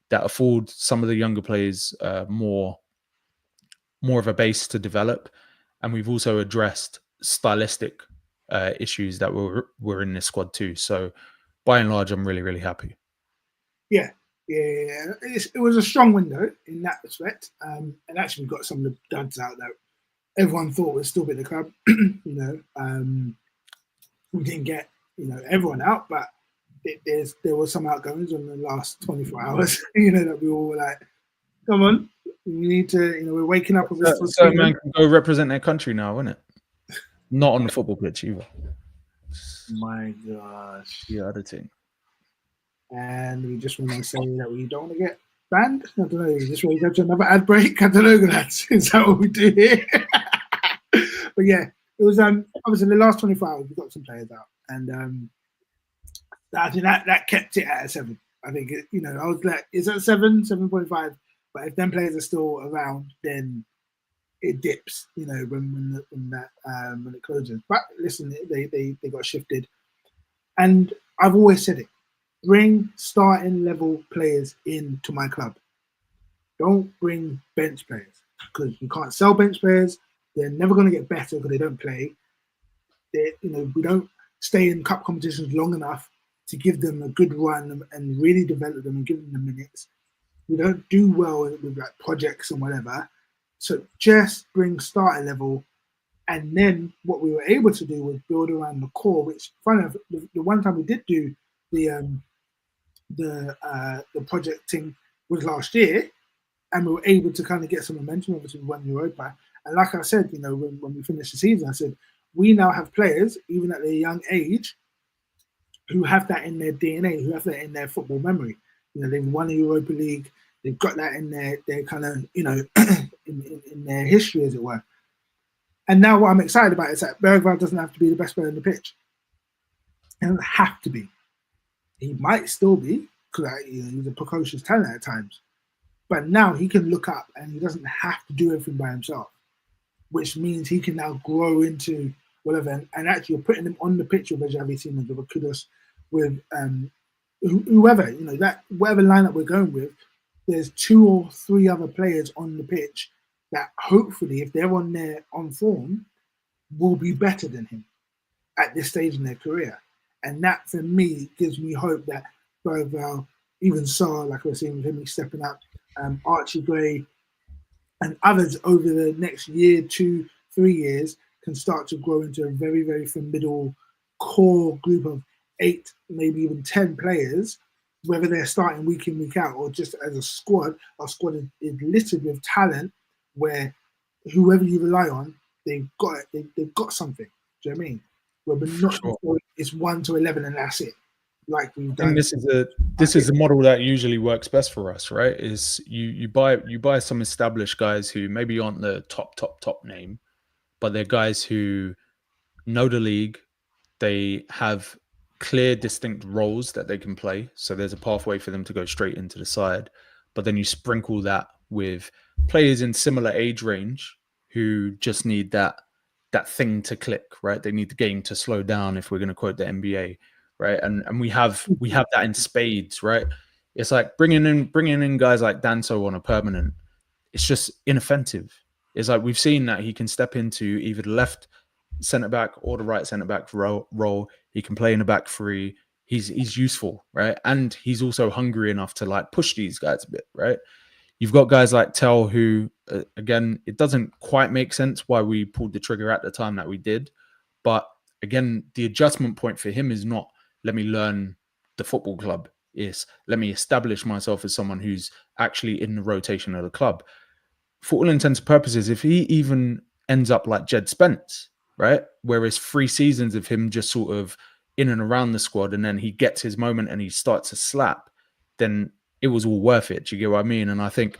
that afford some of the younger players more of a base to develop, and we've also addressed stylistic issues that were in this squad too. So by and large, I'm really, really happy. Yeah. It was a strong window in that respect, and actually we got some of the duds out that everyone thought would still be the club. We didn't get everyone out, but there was some outgoings in the last 24 hours. That we all were like, come on, we need to. We're waking up. So man can go represent their country now, isn't it? Not on the football pitch either. My gosh, the other thing. And we just want to say that we don't want to get banned. I don't know. We just want to go to another ad break. I don't know, lads. Is that what we do here? But yeah, it was obviously the last 24 hours we got some players out, and I think that kept it at a 7. I think I was like, is that 7.5? But if them players are still around, then it dips. When it closes. But listen, they got shifted, and I've always said it. Bring starting level players into my club. Don't bring bench players, because you can't sell bench players. They're never going to get better because they don't play. We don't stay in cup competitions long enough to give them a good run and really develop them and give them the minutes. We don't do well with like projects and whatever. So just bring starting level. And then what we were able to do was build around the core, which funny enough, the one time we did do the projecting was last year, and we were able to kind of get some momentum. Obviously, we won Europa, and like I said, when we finished the season, I said we now have players, even at their young age, who have that in their DNA, who have that in their football memory. They've won a Europa League, they've got that in their kind of in their history, as it were. And now what I'm excited about is that Bergvall doesn't have to be the best player on the pitch. He doesn't have to be. He might still be, because he's a precocious talent at times. But now he can look up and he doesn't have to do everything by himself, which means he can now grow into whatever. And actually, you're putting him on the pitch with Xavi Simons, with Kudus, with whoever, that whatever lineup we're going with, there's 2 or 3 other players on the pitch that hopefully, if they're on form, will be better than him at this stage in their career. And that, for me, gives me hope that Bergvall even Saar, like I was saying with him, he's stepping up. Archie Gray and others over the next year, 2, 3 years can start to grow into a very, very formidable core group of 8, maybe even 10 players, whether they're starting week in, week out, or just as a squad. Our squad is littered with talent where whoever you rely on, they've got it. They've got something. Do you know what I mean? Where we're not Sure. it's 1 to 11 and that's it. Like we've I done. think this is the model that usually works best for us, right? Is you buy some established guys who maybe aren't the top name, but they're guys who know the league. They have clear, distinct roles that they can play. So there's a pathway for them to go straight into the side. But then you sprinkle that with players in similar age range who just need that thing to click, right? They need the game to slow down, if we're going to quote the NBA, right? And we have that in spades, right? It's like bringing in guys like Danso on a permanent. It's just inoffensive. It's like we've seen that he can step into either the left centre back or the right centre back role. He can play in a back three. He's useful, right? And he's also hungry enough to like push these guys a bit, right? You've got guys like Tell who, again, it doesn't quite make sense why we pulled the trigger at the time that we did. But again, the adjustment point for him is not let me learn the football club. It's let me establish myself as someone who's actually in the rotation of the club. For all intents and purposes, if he even ends up like Jed Spence, right? Whereas 3 seasons of him just sort of in and around the squad and then he gets his moment and he starts to slap, then it was all worth it. Do you get what I mean? And I think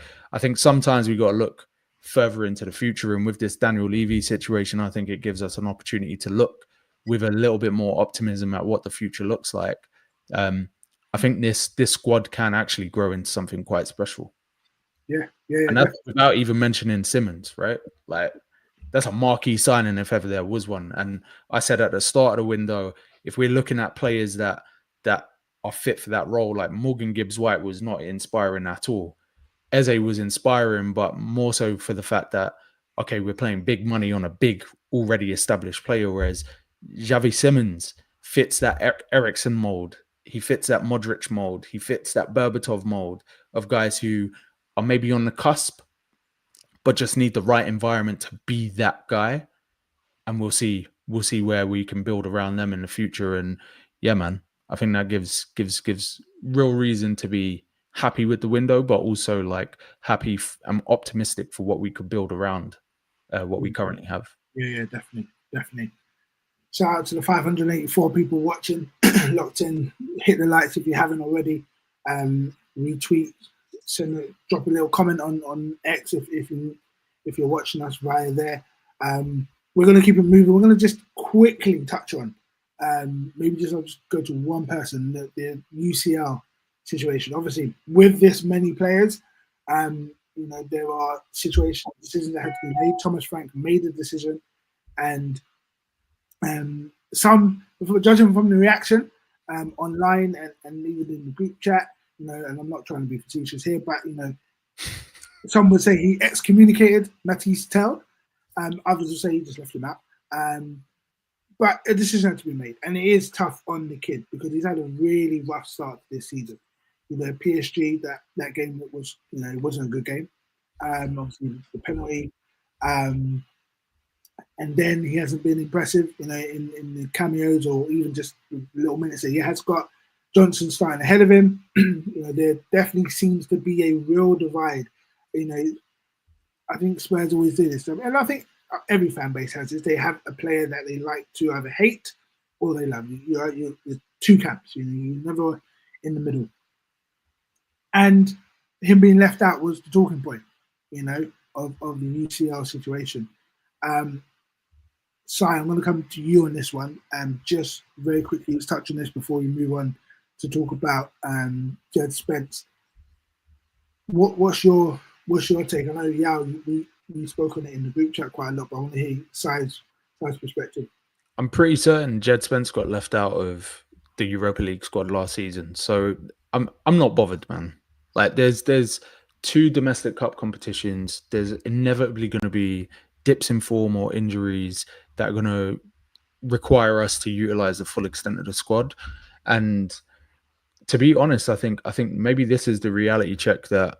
sometimes we got to look further into the future. And with this Daniel Levy situation, I think it gives us an opportunity to look with a little bit more optimism at what the future looks like. I think this squad can actually grow into something quite special. Yeah. And that's without even mentioning Simmons, right? Like that's a marquee signing if ever there was one. And I said at the start of the window, if we're looking at players that are fit for that role, like Morgan Gibbs-White was not inspiring at all. Eze was inspiring, but more so for the fact that, okay, we're playing big money on a big, already established player, whereas Xavi Simmons fits that Ericsson mold. He fits that Modric mold. He fits that Berbatov mold of guys who are maybe on the cusp, but just need the right environment to be that guy. And we'll see where we can build around them in the future. And yeah, man, I think that gives real reason to be happy with the window, but also like happy and optimistic for what we could build around what we currently have. Yeah, definitely. Shout out to the 584 people watching, locked in. Hit the likes if you haven't already. Retweet, drop a little comment on X if you're watching us via there. We're going to keep it moving. We're going to just quickly touch on, maybe I'll just go to one person, the UCL situation. Obviously, with this many players, there are decisions that have to be made. Thomas Frank made a decision, and some, judging from the reaction online and even in the group chat, and I'm not trying to be facetious here, but some would say he excommunicated Matisse Tell, others would say he just left him out. But a decision had to be made, and it is tough on the kid because he's had a really rough start this season. PSG, that game that was, it wasn't a good game. Obviously the penalty, and then he hasn't been impressive, in the cameos or even just little minutes that he has got. Johnson starting ahead of him. There definitely seems to be a real divide. I think Spurs always do this, and I think every fan base has this. They have a player that they like to either hate or they love. You're two camps. You're never in the middle. And him being left out was the talking point, of the UCL situation. Si, I'm going to come to you on this one. Just very quickly, let's touch on this before we move on to talk about Jed Spence. What's your take? I know, Yao, we spoke on it in the group chat quite a lot, but I want to hear Si's perspective. I'm pretty certain Jed Spence got left out of the Europa League squad last season, so I'm not bothered, man. Like there's 2 domestic cup competitions. There's inevitably going to be dips in form or injuries that are going to require us to utilize the full extent of the squad. And to be honest, I think maybe this is the reality check that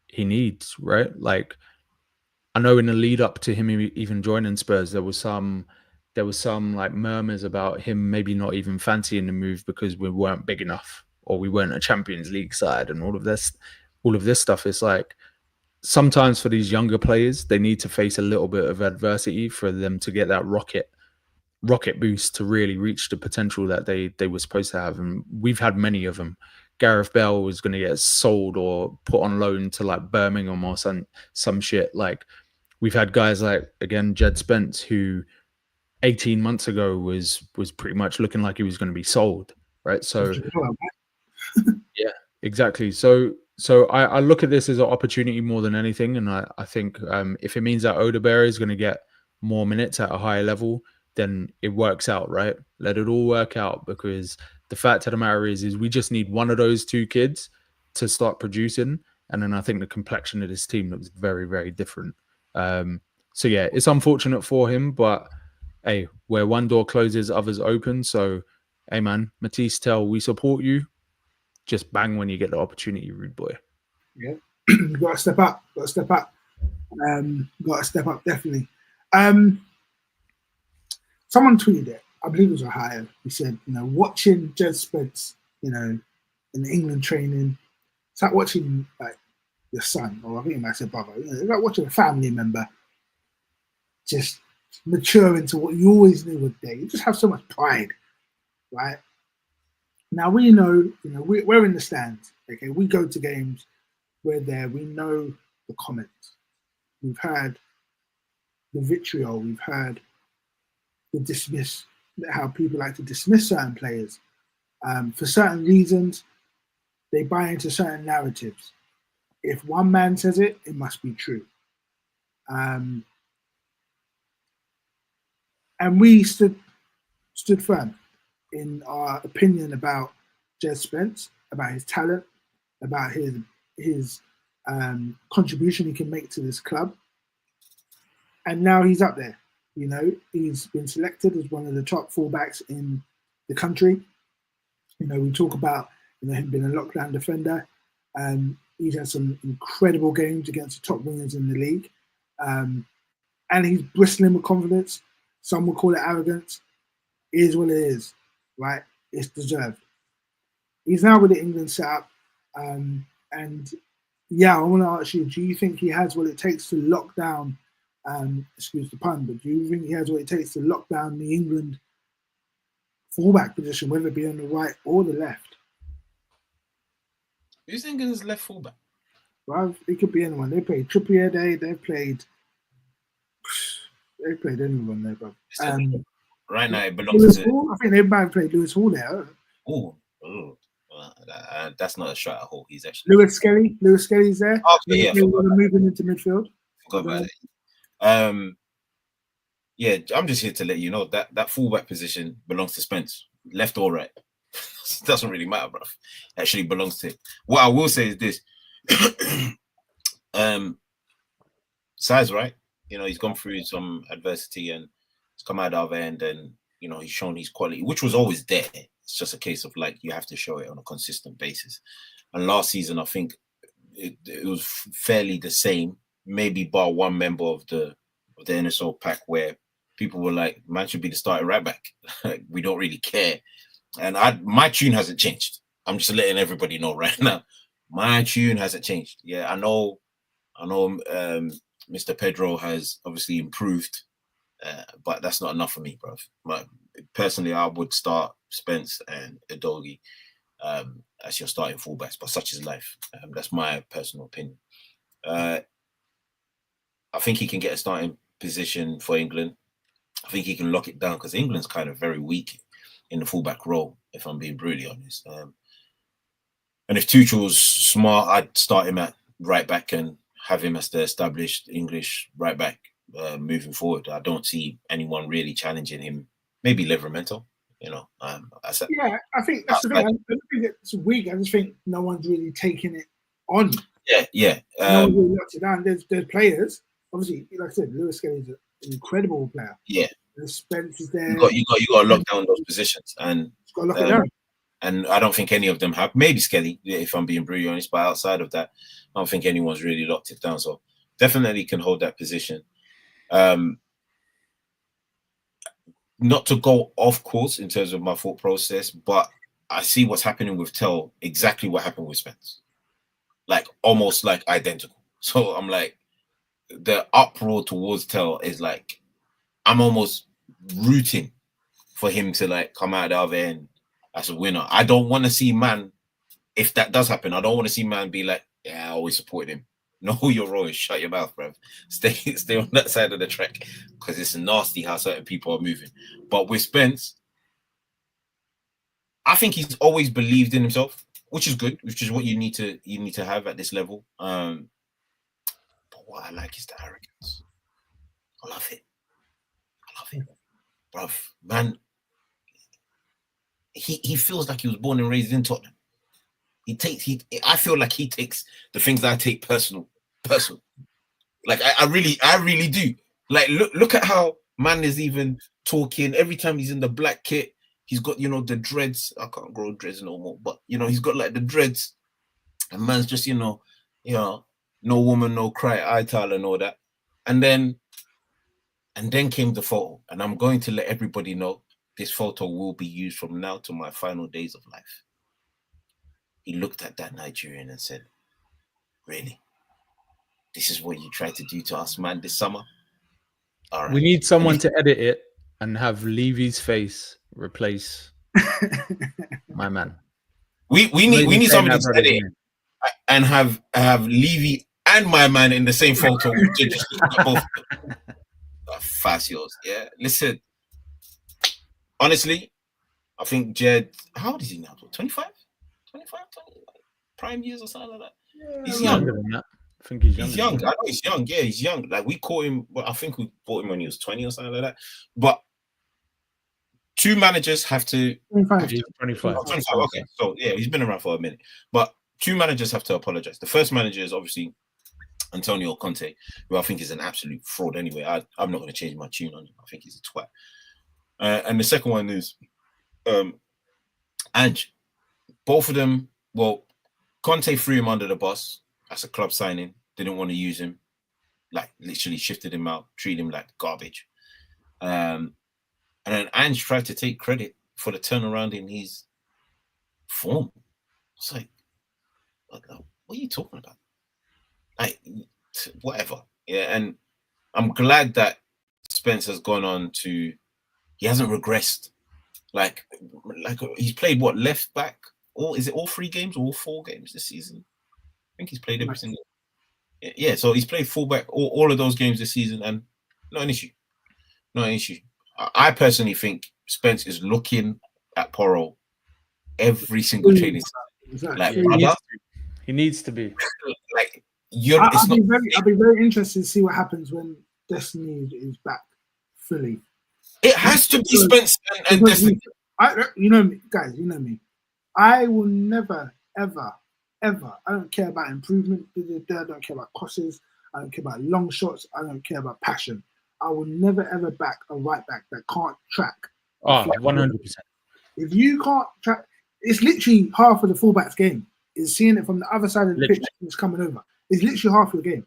he needs, right? Like, I know in the lead up to him even joining Spurs, there was some like murmurs about him maybe not even fancying the move because we weren't big enough or we weren't a Champions League side and all of this stuff. It's like sometimes for these younger players, they need to face a little bit of adversity for them to get that rocket boost to really reach the potential that they were supposed to have. And we've had many of them. Gareth Bale was going to get sold or put on loan to like Birmingham or some shit. Like, we've had guys like, again, Jed Spence, who 18 months ago was pretty much looking like he was going to be sold, right? So yeah, exactly. So I look at this as an opportunity more than anything, and I think if it means that Odebear is going to get more minutes at a higher level, then it works out, right? Let it all work out, because the fact of the matter is we just need one of those two kids to start producing, and then I think the complexion of this team looks very, very different. So yeah, it's unfortunate for him, but hey, where one door closes, others open. So hey man, Matisse Tell, we support you. Just bang when you get the opportunity, rude boy. Yeah, you got to step up. Got to step up. Got to step up, definitely. Someone tweeted it. I believe it was Ohio. He said, watching Jed Spence, in England training, it's like watching like your son, or I think he might say brother. It's like watching a family member just mature into what you always knew would be. You just have so much pride, right? Now we know, we're in the stands. Okay, we go to games. We're there. We know the comments. We've heard the vitriol. We've heard the how people like to dismiss certain players for certain reasons. They buy into certain narratives. If one man says it, it must be true. And we stood firm in our opinion about Jed Spence, about his talent, about his contribution he can make to this club. And now he's up there. He's been selected as one of the top fullbacks in the country. We talk about him being a lockdown defender. He's had some incredible games against the top wingers in the league. And he's bristling with confidence. Some will call it arrogance. It is what it is, right? It's deserved. He's now with the England setup. And yeah, I want to ask you, do you think he has what it takes to lock down, excuse the pun, but do you think he has what it takes to lock down the England fullback position, whether it be on the right or the left? Who's England's left fullback? Well, it could be anyone. They played Trippier. They've played anyone there, bro. Right now, it belongs to. I think they might have played Lewis Hall there. Oh, that's not a shot at Hall. He's actually Lewis Skelly. Lewis Skelly's there. Okay, yeah. Moving into midfield. Forgot about it. Yeah, I'm just here to let you know that fullback position belongs to Spence, left or right. Doesn't really matter, bro. Actually belongs to him. What I will say is this: size, right? He's gone through some adversity and he's come out the other end, and he's shown his quality, which was always there. It's just a case of like you have to show it on a consistent basis. And last season, I think it was fairly the same, maybe bar one member of the NSO pack where people were like, "Man should be the starting right back." We don't really care. And my tune hasn't changed. I'm just letting everybody know right now. My tune hasn't changed. Yeah, I know. Mr. Pedro has obviously improved, but that's not enough for me, bro. Personally, I would start Spence and Udogie as your starting fullbacks, but such is life. That's my personal opinion. I think he can get a starting position for England. I think he can lock it down because England's kind of very weak in the fullback role, if I'm being brutally honest. And if Tuchel's smart, I'd start him at right back and have him as the established English right back moving forward. I don't see anyone really challenging him. Maybe Livramento, yeah, I think that's the thing. I don't think it's weak. I just think no one's really taking it on. Yeah. No one really locks it down. There's players. Obviously, like I said, Lewis Skelly is an incredible player. Yeah. Spence is there. You got to lock down those positions, and got to lock it down. And I don't think any of them have. Maybe Skelly, if I'm being brutally honest, but outside of that, I don't think anyone's really locked it down. So definitely can hold that position. Not to go off course in terms of my thought process, but I see what's happening with Tell, exactly what happened with Spence. Like almost like identical. So I'm like, the uproar towards Tell is like, I'm almost rooting for him to like come out the other end as a winner. I don't want to see man, if that does happen, I don't want to see man be like, yeah, I always supported him. Know your role. Shut your mouth, bruv. Stay on that side of the track, because it's nasty how certain people are moving. But with Spence, I think he's always believed in himself, which is good, which is what you need to have at this level. But what I like is the arrogance. I love it. Bruv, man. He feels like he was born and raised in Tottenham. I feel like he takes the things that I take personal. Like I really do. Like look at how man is even talking every time he's in the black kit. He's got, you know, the dreads. I can't grow dreads no more, but you know, he's got like the dreads, and man's just, you know, no woman, no cry, eye towel and all that. And then came the photo, and I'm going to let everybody know this photo will be used from now to my final days of life. He looked at that Nigerian and said, really? This is what you tried to do to us, man, this summer? All right. We need someone to edit it and have Levy's face replace my man. We need somebody to edit it and have Levy and my man in the same photo. Just both fast yours. Yeah. Listen, honestly, I think Jed, how old is he now? 25? 25, 20, prime years or something like that. Yeah, he's young. I think he's young. I know he's young. Yeah, he's young. Like we caught him, but I think we bought him when he was 20 or something like that. But two managers have to 25. 25. Oh, 25. Okay. So yeah, he's been around for a minute. But two managers have to apologize. The first manager is obviously Antonio Conte, who I think is an absolute fraud anyway. I'm not going to change my tune on him. I think he's a twat. And the second one is Ange. Both of them, well, Conte threw him under the bus as a club signing, didn't want to use him, like literally shifted him out, treated him like garbage. And then Ange tried to take credit for the turnaround in his form. It's like, what are you talking about? Like, whatever. Yeah, and I'm glad that Spence has gone on to, he hasn't regressed. Like he's played what, left back? Is it all 3 games or all 4 games this season? I think he's played every single. Yeah, so he's played fullback all of those games this season, and not an issue. Not an issue. I personally think Spence is looking at Porro every single training. Exactly. Like, he needs to be. Like, I'll be very interested to see what happens when Destiny is back fully. It has to be Spence and Destiny. You know me, guys. You know me. I will never, ever, ever. I don't care about improvement. I don't care about crosses. I don't care about long shots. I don't care about passion. I will never, ever back a right back that can't track. Oh, 100%. If you can't track, it's literally half of the fullback's game. Is seeing it from the other side of the pitch and it's coming over. It's literally half your game.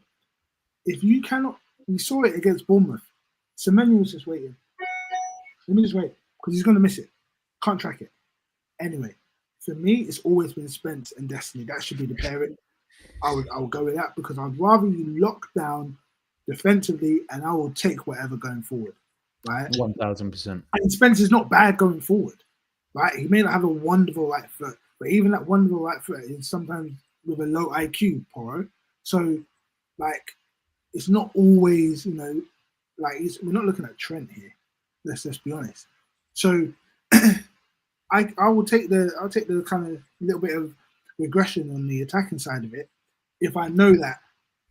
If you cannot, we saw it against Bournemouth. Semenyo was just waiting. Let me just wait, because he's going to miss it. Can't track it. Anyway, for me, it's always been Spence and Destiny. That should be the pairing. I would go with that, because I'd rather you lock down defensively, and I will take whatever going forward. Right? 1000%. And Spence is not bad going forward. Right? He may not have a wonderful right foot, but even that wonderful right foot is sometimes with a low IQ, Porro. So, like, it's not always, you know, like we're not looking at Trent here. Let's just be honest. So, I'll take the kind of little bit of regression on the attacking side of it if I know that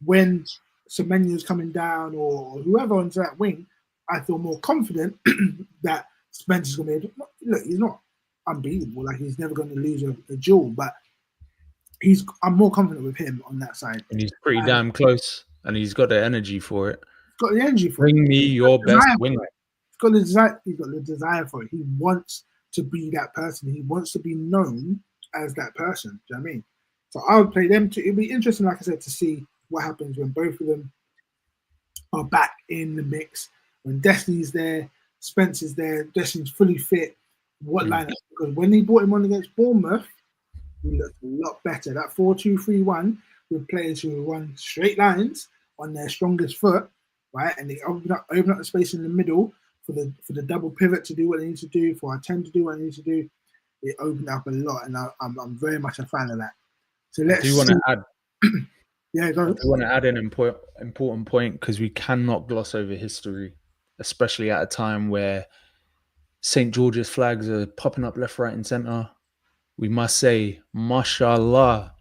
when Semenyo's coming down or whoever onto that wing, I feel more confident that Spence is going to be able to, look, he's not unbeatable, like he's never going to lose a duel, but I'm more confident with him on that side. And he's pretty damn close, and he's got the energy for it. He's got the energy for it. Bring me your best winger. He's got the desire for it. He wants to be that person. He wants to be known as that person. Do you know what I mean? So I would play them too. It'd be interesting, like I said, to see what happens when both of them are back in the mix. When Destiny's there, Spencer's there, Destiny's fully fit. What lineup? Because when he brought him on against Bournemouth, he looked a lot better. That 4-2-3-1 with players who run straight lines on their strongest foot, right? And they open up the space in the middle for the double pivot to do what they need to do, for our 10 to do what they need to do. It opened up a lot, and I'm very much a fan of that. So let's. Do you want to add? Yeah, go. I want to add an important point, because we cannot gloss over history, especially at a time where St. George's flags are popping up left, right, and centre. We must say, mashallah,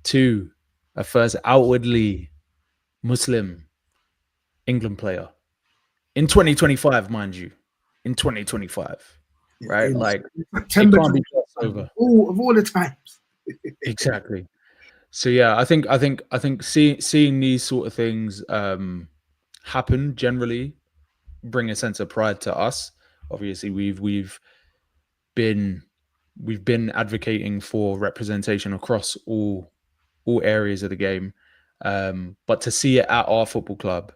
to a first outwardly Muslim England player in 2025, mind you, in 2025, right? Like, September, it can't be glossed over. of all the times. Exactly. So yeah, I think seeing these sort of things happen generally bring a sense of pride to us. Obviously, we've been advocating for representation across all areas of the game, but to see it at our football club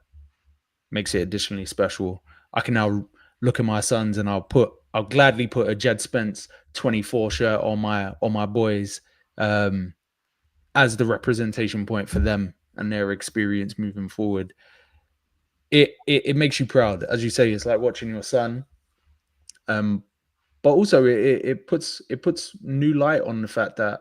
makes it additionally special. I can now look at my sons and I'll gladly put a Jed Spence 24 shirt on my boys, as the representation point for them and their experience moving forward. It makes you proud, as you say. It's like watching your son, but also it puts new light on the fact that,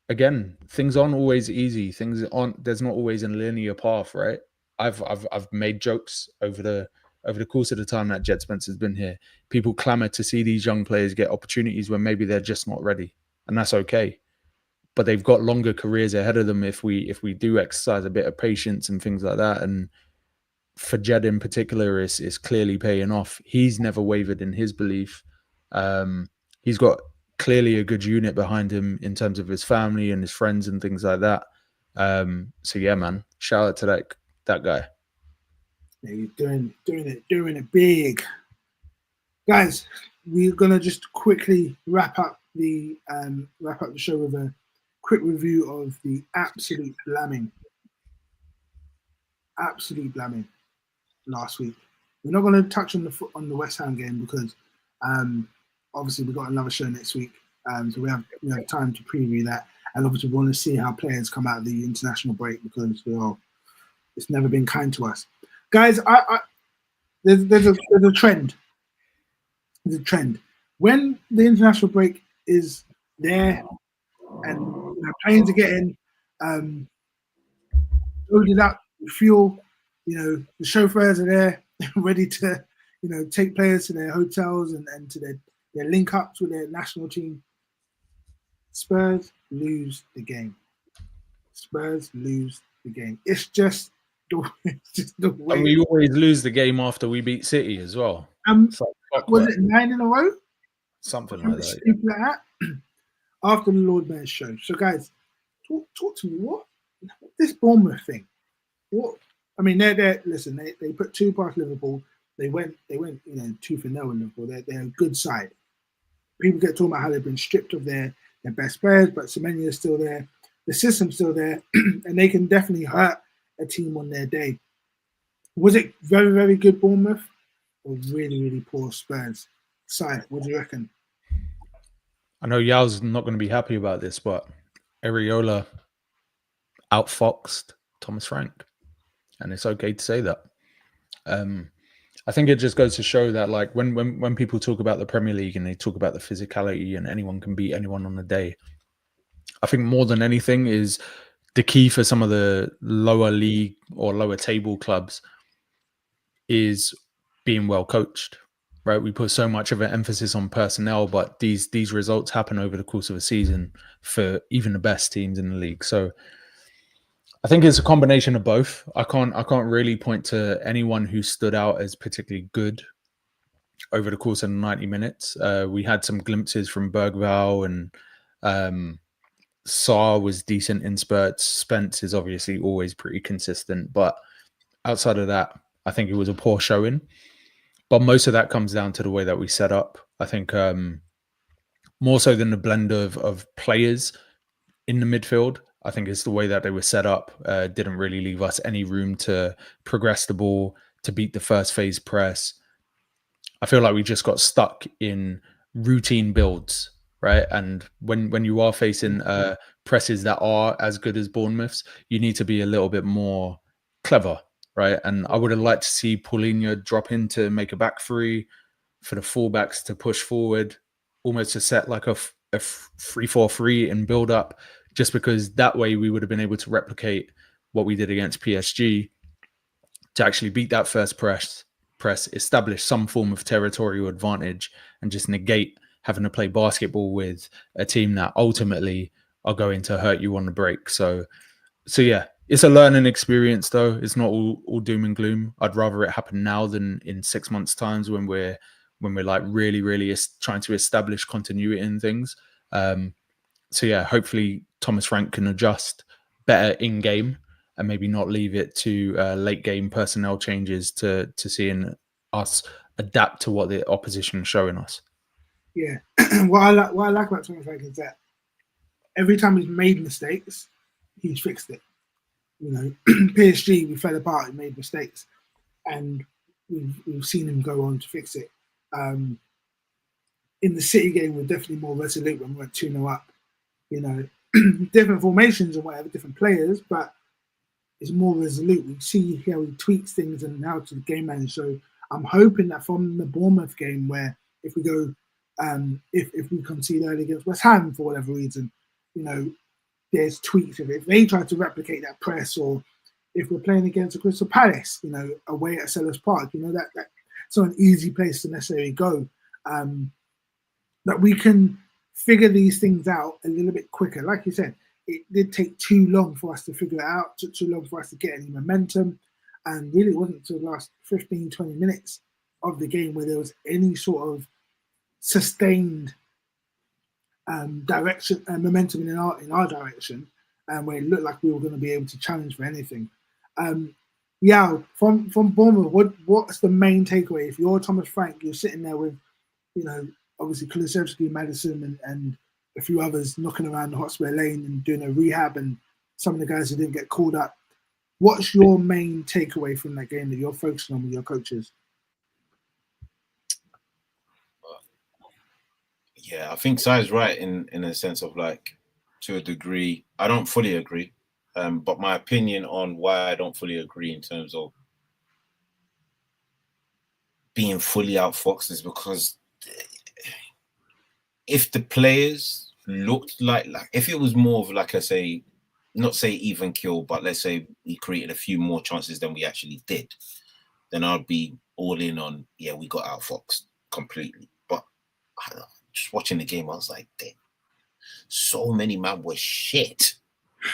again, things aren't always easy. There's not always a linear path, right? I've made jokes over the course of the time that Jed Spence has been here. People clamor to see these young players get opportunities when maybe they're just not ready, and that's okay. But they've got longer careers ahead of them if we do exercise a bit of patience and things like that. And for Jed in particular, is clearly paying off. He's never wavered in his belief. He's got clearly a good unit behind him in terms of his family and his friends and things like that. So yeah, man, shout out to that guy. Yeah, he's doing it big, guys. We're gonna just quickly wrap up the show with a quick review of the absolute blamming last week. We're not going to touch on the West Ham game because obviously we've got another show next week, so we have time to preview that, and obviously we want to see how players come out of the international break, because it's never been kind to us, guys. There's a trend. There's a trend when the international break is there and planes are getting loaded up with fuel. The chauffeurs are there ready to take players to their hotels and to their link ups with their national team. Spurs lose the game. It's just the way. And we always lose the game after we beat City as well. Was it 9 in a row? Something like that. After the Lord Mayor's show. So guys, talk to me. What this Bournemouth thing? What? I mean, they're listen. They put 2 past Liverpool. They went 2-0 in Liverpool. They're a good side. People get talking about how they've been stripped of their best players, but Semenyo is still there. The system's still there, and they can definitely hurt a team on their day. Was it very, very good Bournemouth, or really, really poor Spurs? Si, what do you reckon? I know Yao's not going to be happy about this, but Areola outfoxed Thomas Frank, and it's okay to say that. I think it just goes to show that, like, when people talk about the Premier League and they talk about the physicality and anyone can beat anyone on the day, I think more than anything is the key for some of the lower league or lower table clubs is being well coached. Right, we put so much of an emphasis on personnel, but these results happen over the course of a season for even the best teams in the league. So I think it's a combination of both. I can't really point to anyone who stood out as particularly good over the course of the 90 minutes. We had some glimpses from Bergvall, and Sarr was decent in spurts. Spence is obviously always pretty consistent, but outside of that, I think it was a poor showing. But most of that comes down to the way that we set up. I think more so than the blend of players in the midfield. I think it's the way that they were set up didn't really leave us any room to progress the ball, to beat the first phase press. I feel like we just got stuck in routine builds, right? And when you are facing presses that are as good as Bournemouth's, you need to be a little bit more clever, right? And I would have liked to see Paulinho drop in to make a back three, for the fullbacks to push forward, almost to set like a 3-4-3 and build up, just because that way we would have been able to replicate what we did against PSG to actually beat that first press, establish some form of territorial advantage, and just negate having to play basketball with a team that ultimately are going to hurt you on the break. So yeah, it's a learning experience though. It's not all doom and gloom. I'd rather it happen now than in 6 months' times when we're like really trying to establish continuity in things. So yeah, hopefully Thomas Frank can adjust better in game and maybe not leave it to late game personnel changes to seeing us adapt to what the opposition is showing us. Yeah, what I like about Thomas Frank is that every time he's made mistakes, he's fixed it. You know, PSG, we fell apart and made mistakes, and we've seen him go on to fix it. In the City game, we're definitely more resolute when we're 2-0 up. You know, different formations and whatever, different players, but it's more resolute. We see how he tweaks things and how to the game manage. So I'm hoping that from the Bournemouth game, where if we go, if we concede early against West Ham for whatever reason, you know, there's tweaks. If they try to replicate that press, or if we're playing against a Crystal Palace, you know, away at Sellers Park, you know, that's not an easy place to necessarily go. That we can figure these things out a little bit quicker. Like you said, it did take too long for us to figure it out, took too long for us to get any momentum. And really it wasn't until the last 15, 20 minutes of the game where there was any sort of sustained direction and momentum in our direction, and where it looked like we were going to be able to challenge for anything. Yeah, from Bournemouth, what's the main takeaway? If you're Thomas Frank, you're sitting there with, you know, obviously Kulusevski, Madison, and a few others knocking around the Hotspur Lane and doing a rehab, and some of the guys who didn't get called up. What's your main takeaway from that game that you're focusing on with your coaches? Yeah, I think Sai's right in a sense of, like, to a degree. I don't fully agree, but my opinion on why I don't fully agree in terms of being fully outfoxed is because if the players looked like if it was more of, like I say, not say even kill, but let's say we created a few more chances than we actually did, then I'd be all in on, yeah, we got outfoxed completely. But just watching the game, I was like, damn, so many man were shit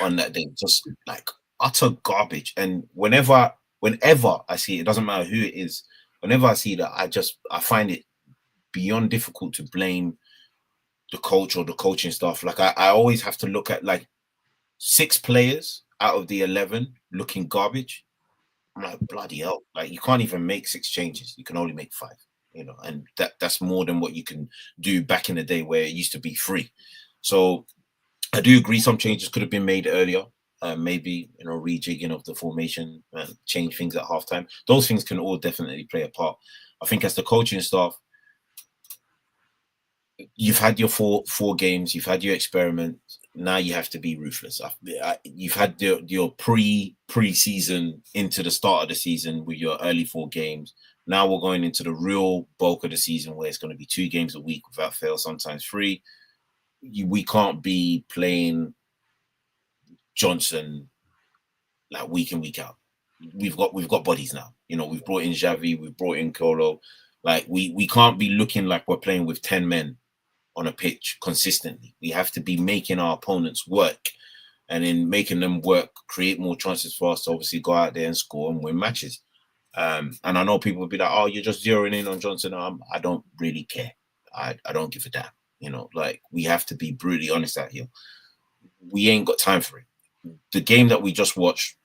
on that day, just like utter garbage. And whenever I see it, it doesn't matter who it is, whenever I see that, I find it beyond difficult to blame the coach or the coaching staff. Like I always have to look at, like, 6 players out of the 11 looking garbage. I'm like, bloody hell, like, you can't even make 6 changes, you can only make 5, you know, and that's more than what you can do back in the day where it used to be 3. So I do agree some changes could have been made earlier, maybe, you know, rejigging of the formation and change things at halftime. Those things can all definitely play a part. I think as the coaching staff, you've had your four games, you've had your experiment. Now you have to be ruthless. You've had your pre-season into the start of the season with your early 4 games. Now we're going into the real bulk of the season where it's going to be 2 games a week without fail, sometimes 3. We can't be playing Johnson like week in, week out. We've got bodies now. You know, we've brought in Xavi, we've brought in Kolo. Like we can't be looking like we're playing with 10 men on a pitch consistently. We have to be making our opponents work, and in making them work, create more chances for us to obviously go out there and score and win matches. And I know people will be like, "Oh, you're just zeroing in on Johnson." I don't really care. I don't give a damn. You know, like, we have to be brutally honest out here. We ain't got time for it. The game that we just watched,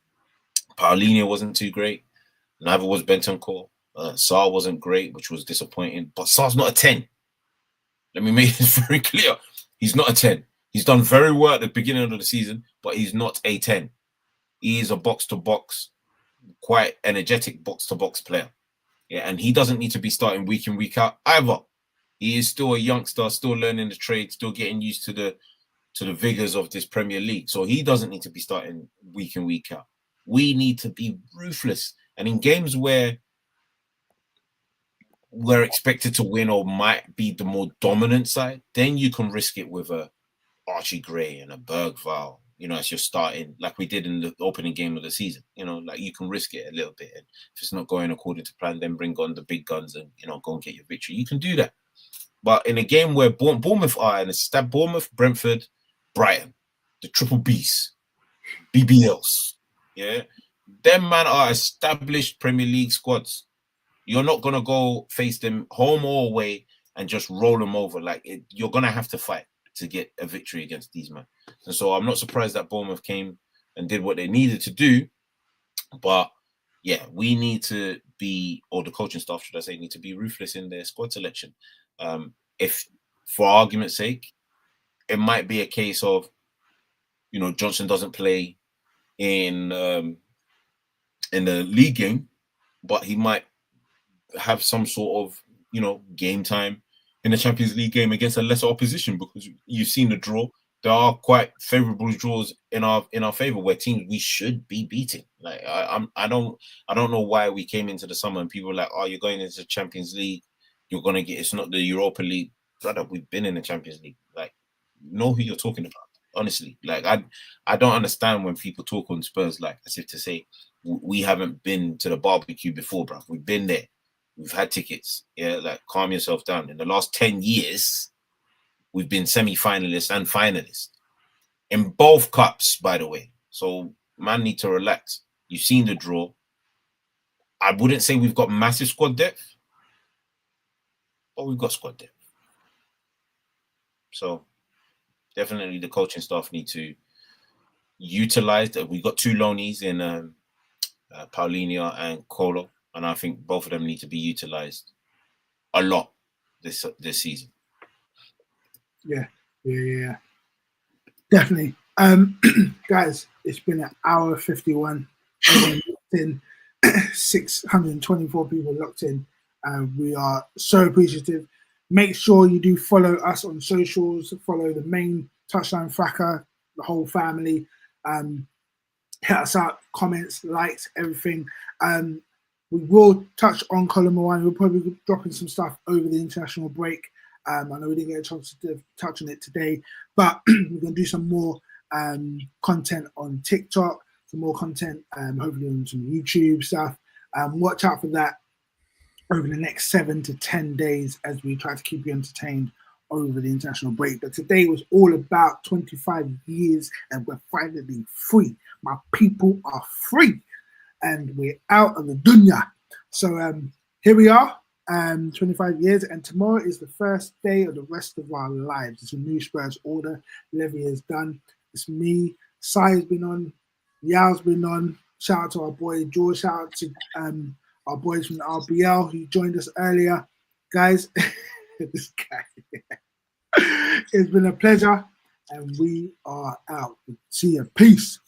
Paulinho wasn't too great. Neither was Bentancur. Sarr wasn't great, which was disappointing. But Sarr's not a 10. Let me make this very clear. He's not a 10. He's done very well at the beginning of the season, but he's not a 10. He is a box-to-box, quite energetic box-to-box player. Yeah, and he doesn't need to be starting week in, week out either. He is still a youngster, still learning the trade, still getting used to the vigors of this Premier League. So he doesn't need to be starting week in, week out. We need to be ruthless. And in games where we're expected to win or might be the more dominant side, then you can risk it with a Archie Gray and a Bergvall, you know, as you're starting, like we did in the opening game of the season. You know, like you can risk it a little bit. And if it's not going according to plan, then bring on the big guns and, you know, go and get your victory. You can do that. But in a game where Bournemouth are, and it's Bournemouth, Brentford, Brighton, the triple Bs, BBLs, yeah, them man are established Premier League squads. You're not going to go face them home or away and just roll them over. Like you're going to have to fight to get a victory against these men. And so I'm not surprised that Bournemouth came and did what they needed to do. But yeah, we need to be, or the coaching staff, should I say, need to be ruthless in their squad selection. If, for argument's sake, it might be a case of, you know, Johnson doesn't play in the league game, but he might have some sort of, you know, game time in the Champions League game against a lesser opposition, because you've seen the draw. There are quite favourable draws in our favour where teams we should be beating. Like I don't know why we came into the summer and people were like, oh, you're going into the Champions League, you're gonna get, it's not the Europa League. Brother, we've been in the Champions League. Like, know who you're talking about. Honestly, like I don't understand when people talk on Spurs like as if to say we haven't been to the barbecue before, bro. We've been there. We've had tickets. Yeah, like calm yourself down. In the last 10 years, we've been semi-finalists and finalists in both cups, by the way. So man need to relax. You've seen the draw. I wouldn't say we've got massive squad depth, but we've got squad depth. So definitely the coaching staff need to utilize that. We've got two loanies in Paulinho and Colo, and I think both of them need to be utilized a lot this season. Yeah. Definitely. Guys, it's been an hour 51. In 624 people locked in. We are so appreciative. Make sure you do follow us on socials, follow the main Touchline Fracker, the whole family. Hit us up, comments, likes, everything. We will touch on Colin Muani. We'll probably be dropping some stuff over the international break. I know we didn't get a chance to touch on it today, but we're going to do some more content on TikTok, some more content, hopefully on some YouTube stuff. Watch out for that over the next 7 to 10 days as we try to keep you entertained over the international break. But today was all about 25 years and we're finally free. My people are free and we're out of the dunya. So here we are, 25 years, and tomorrow is the first day of the rest of our lives. It's a new Spurs order. Levy is done. It's me. Sai has been on. Yao's been on. Shout out to our boy George. Shout out to our boys from the RBL who joined us earlier. Guys, this guy. It's been a pleasure, and we are out. See you. Peace.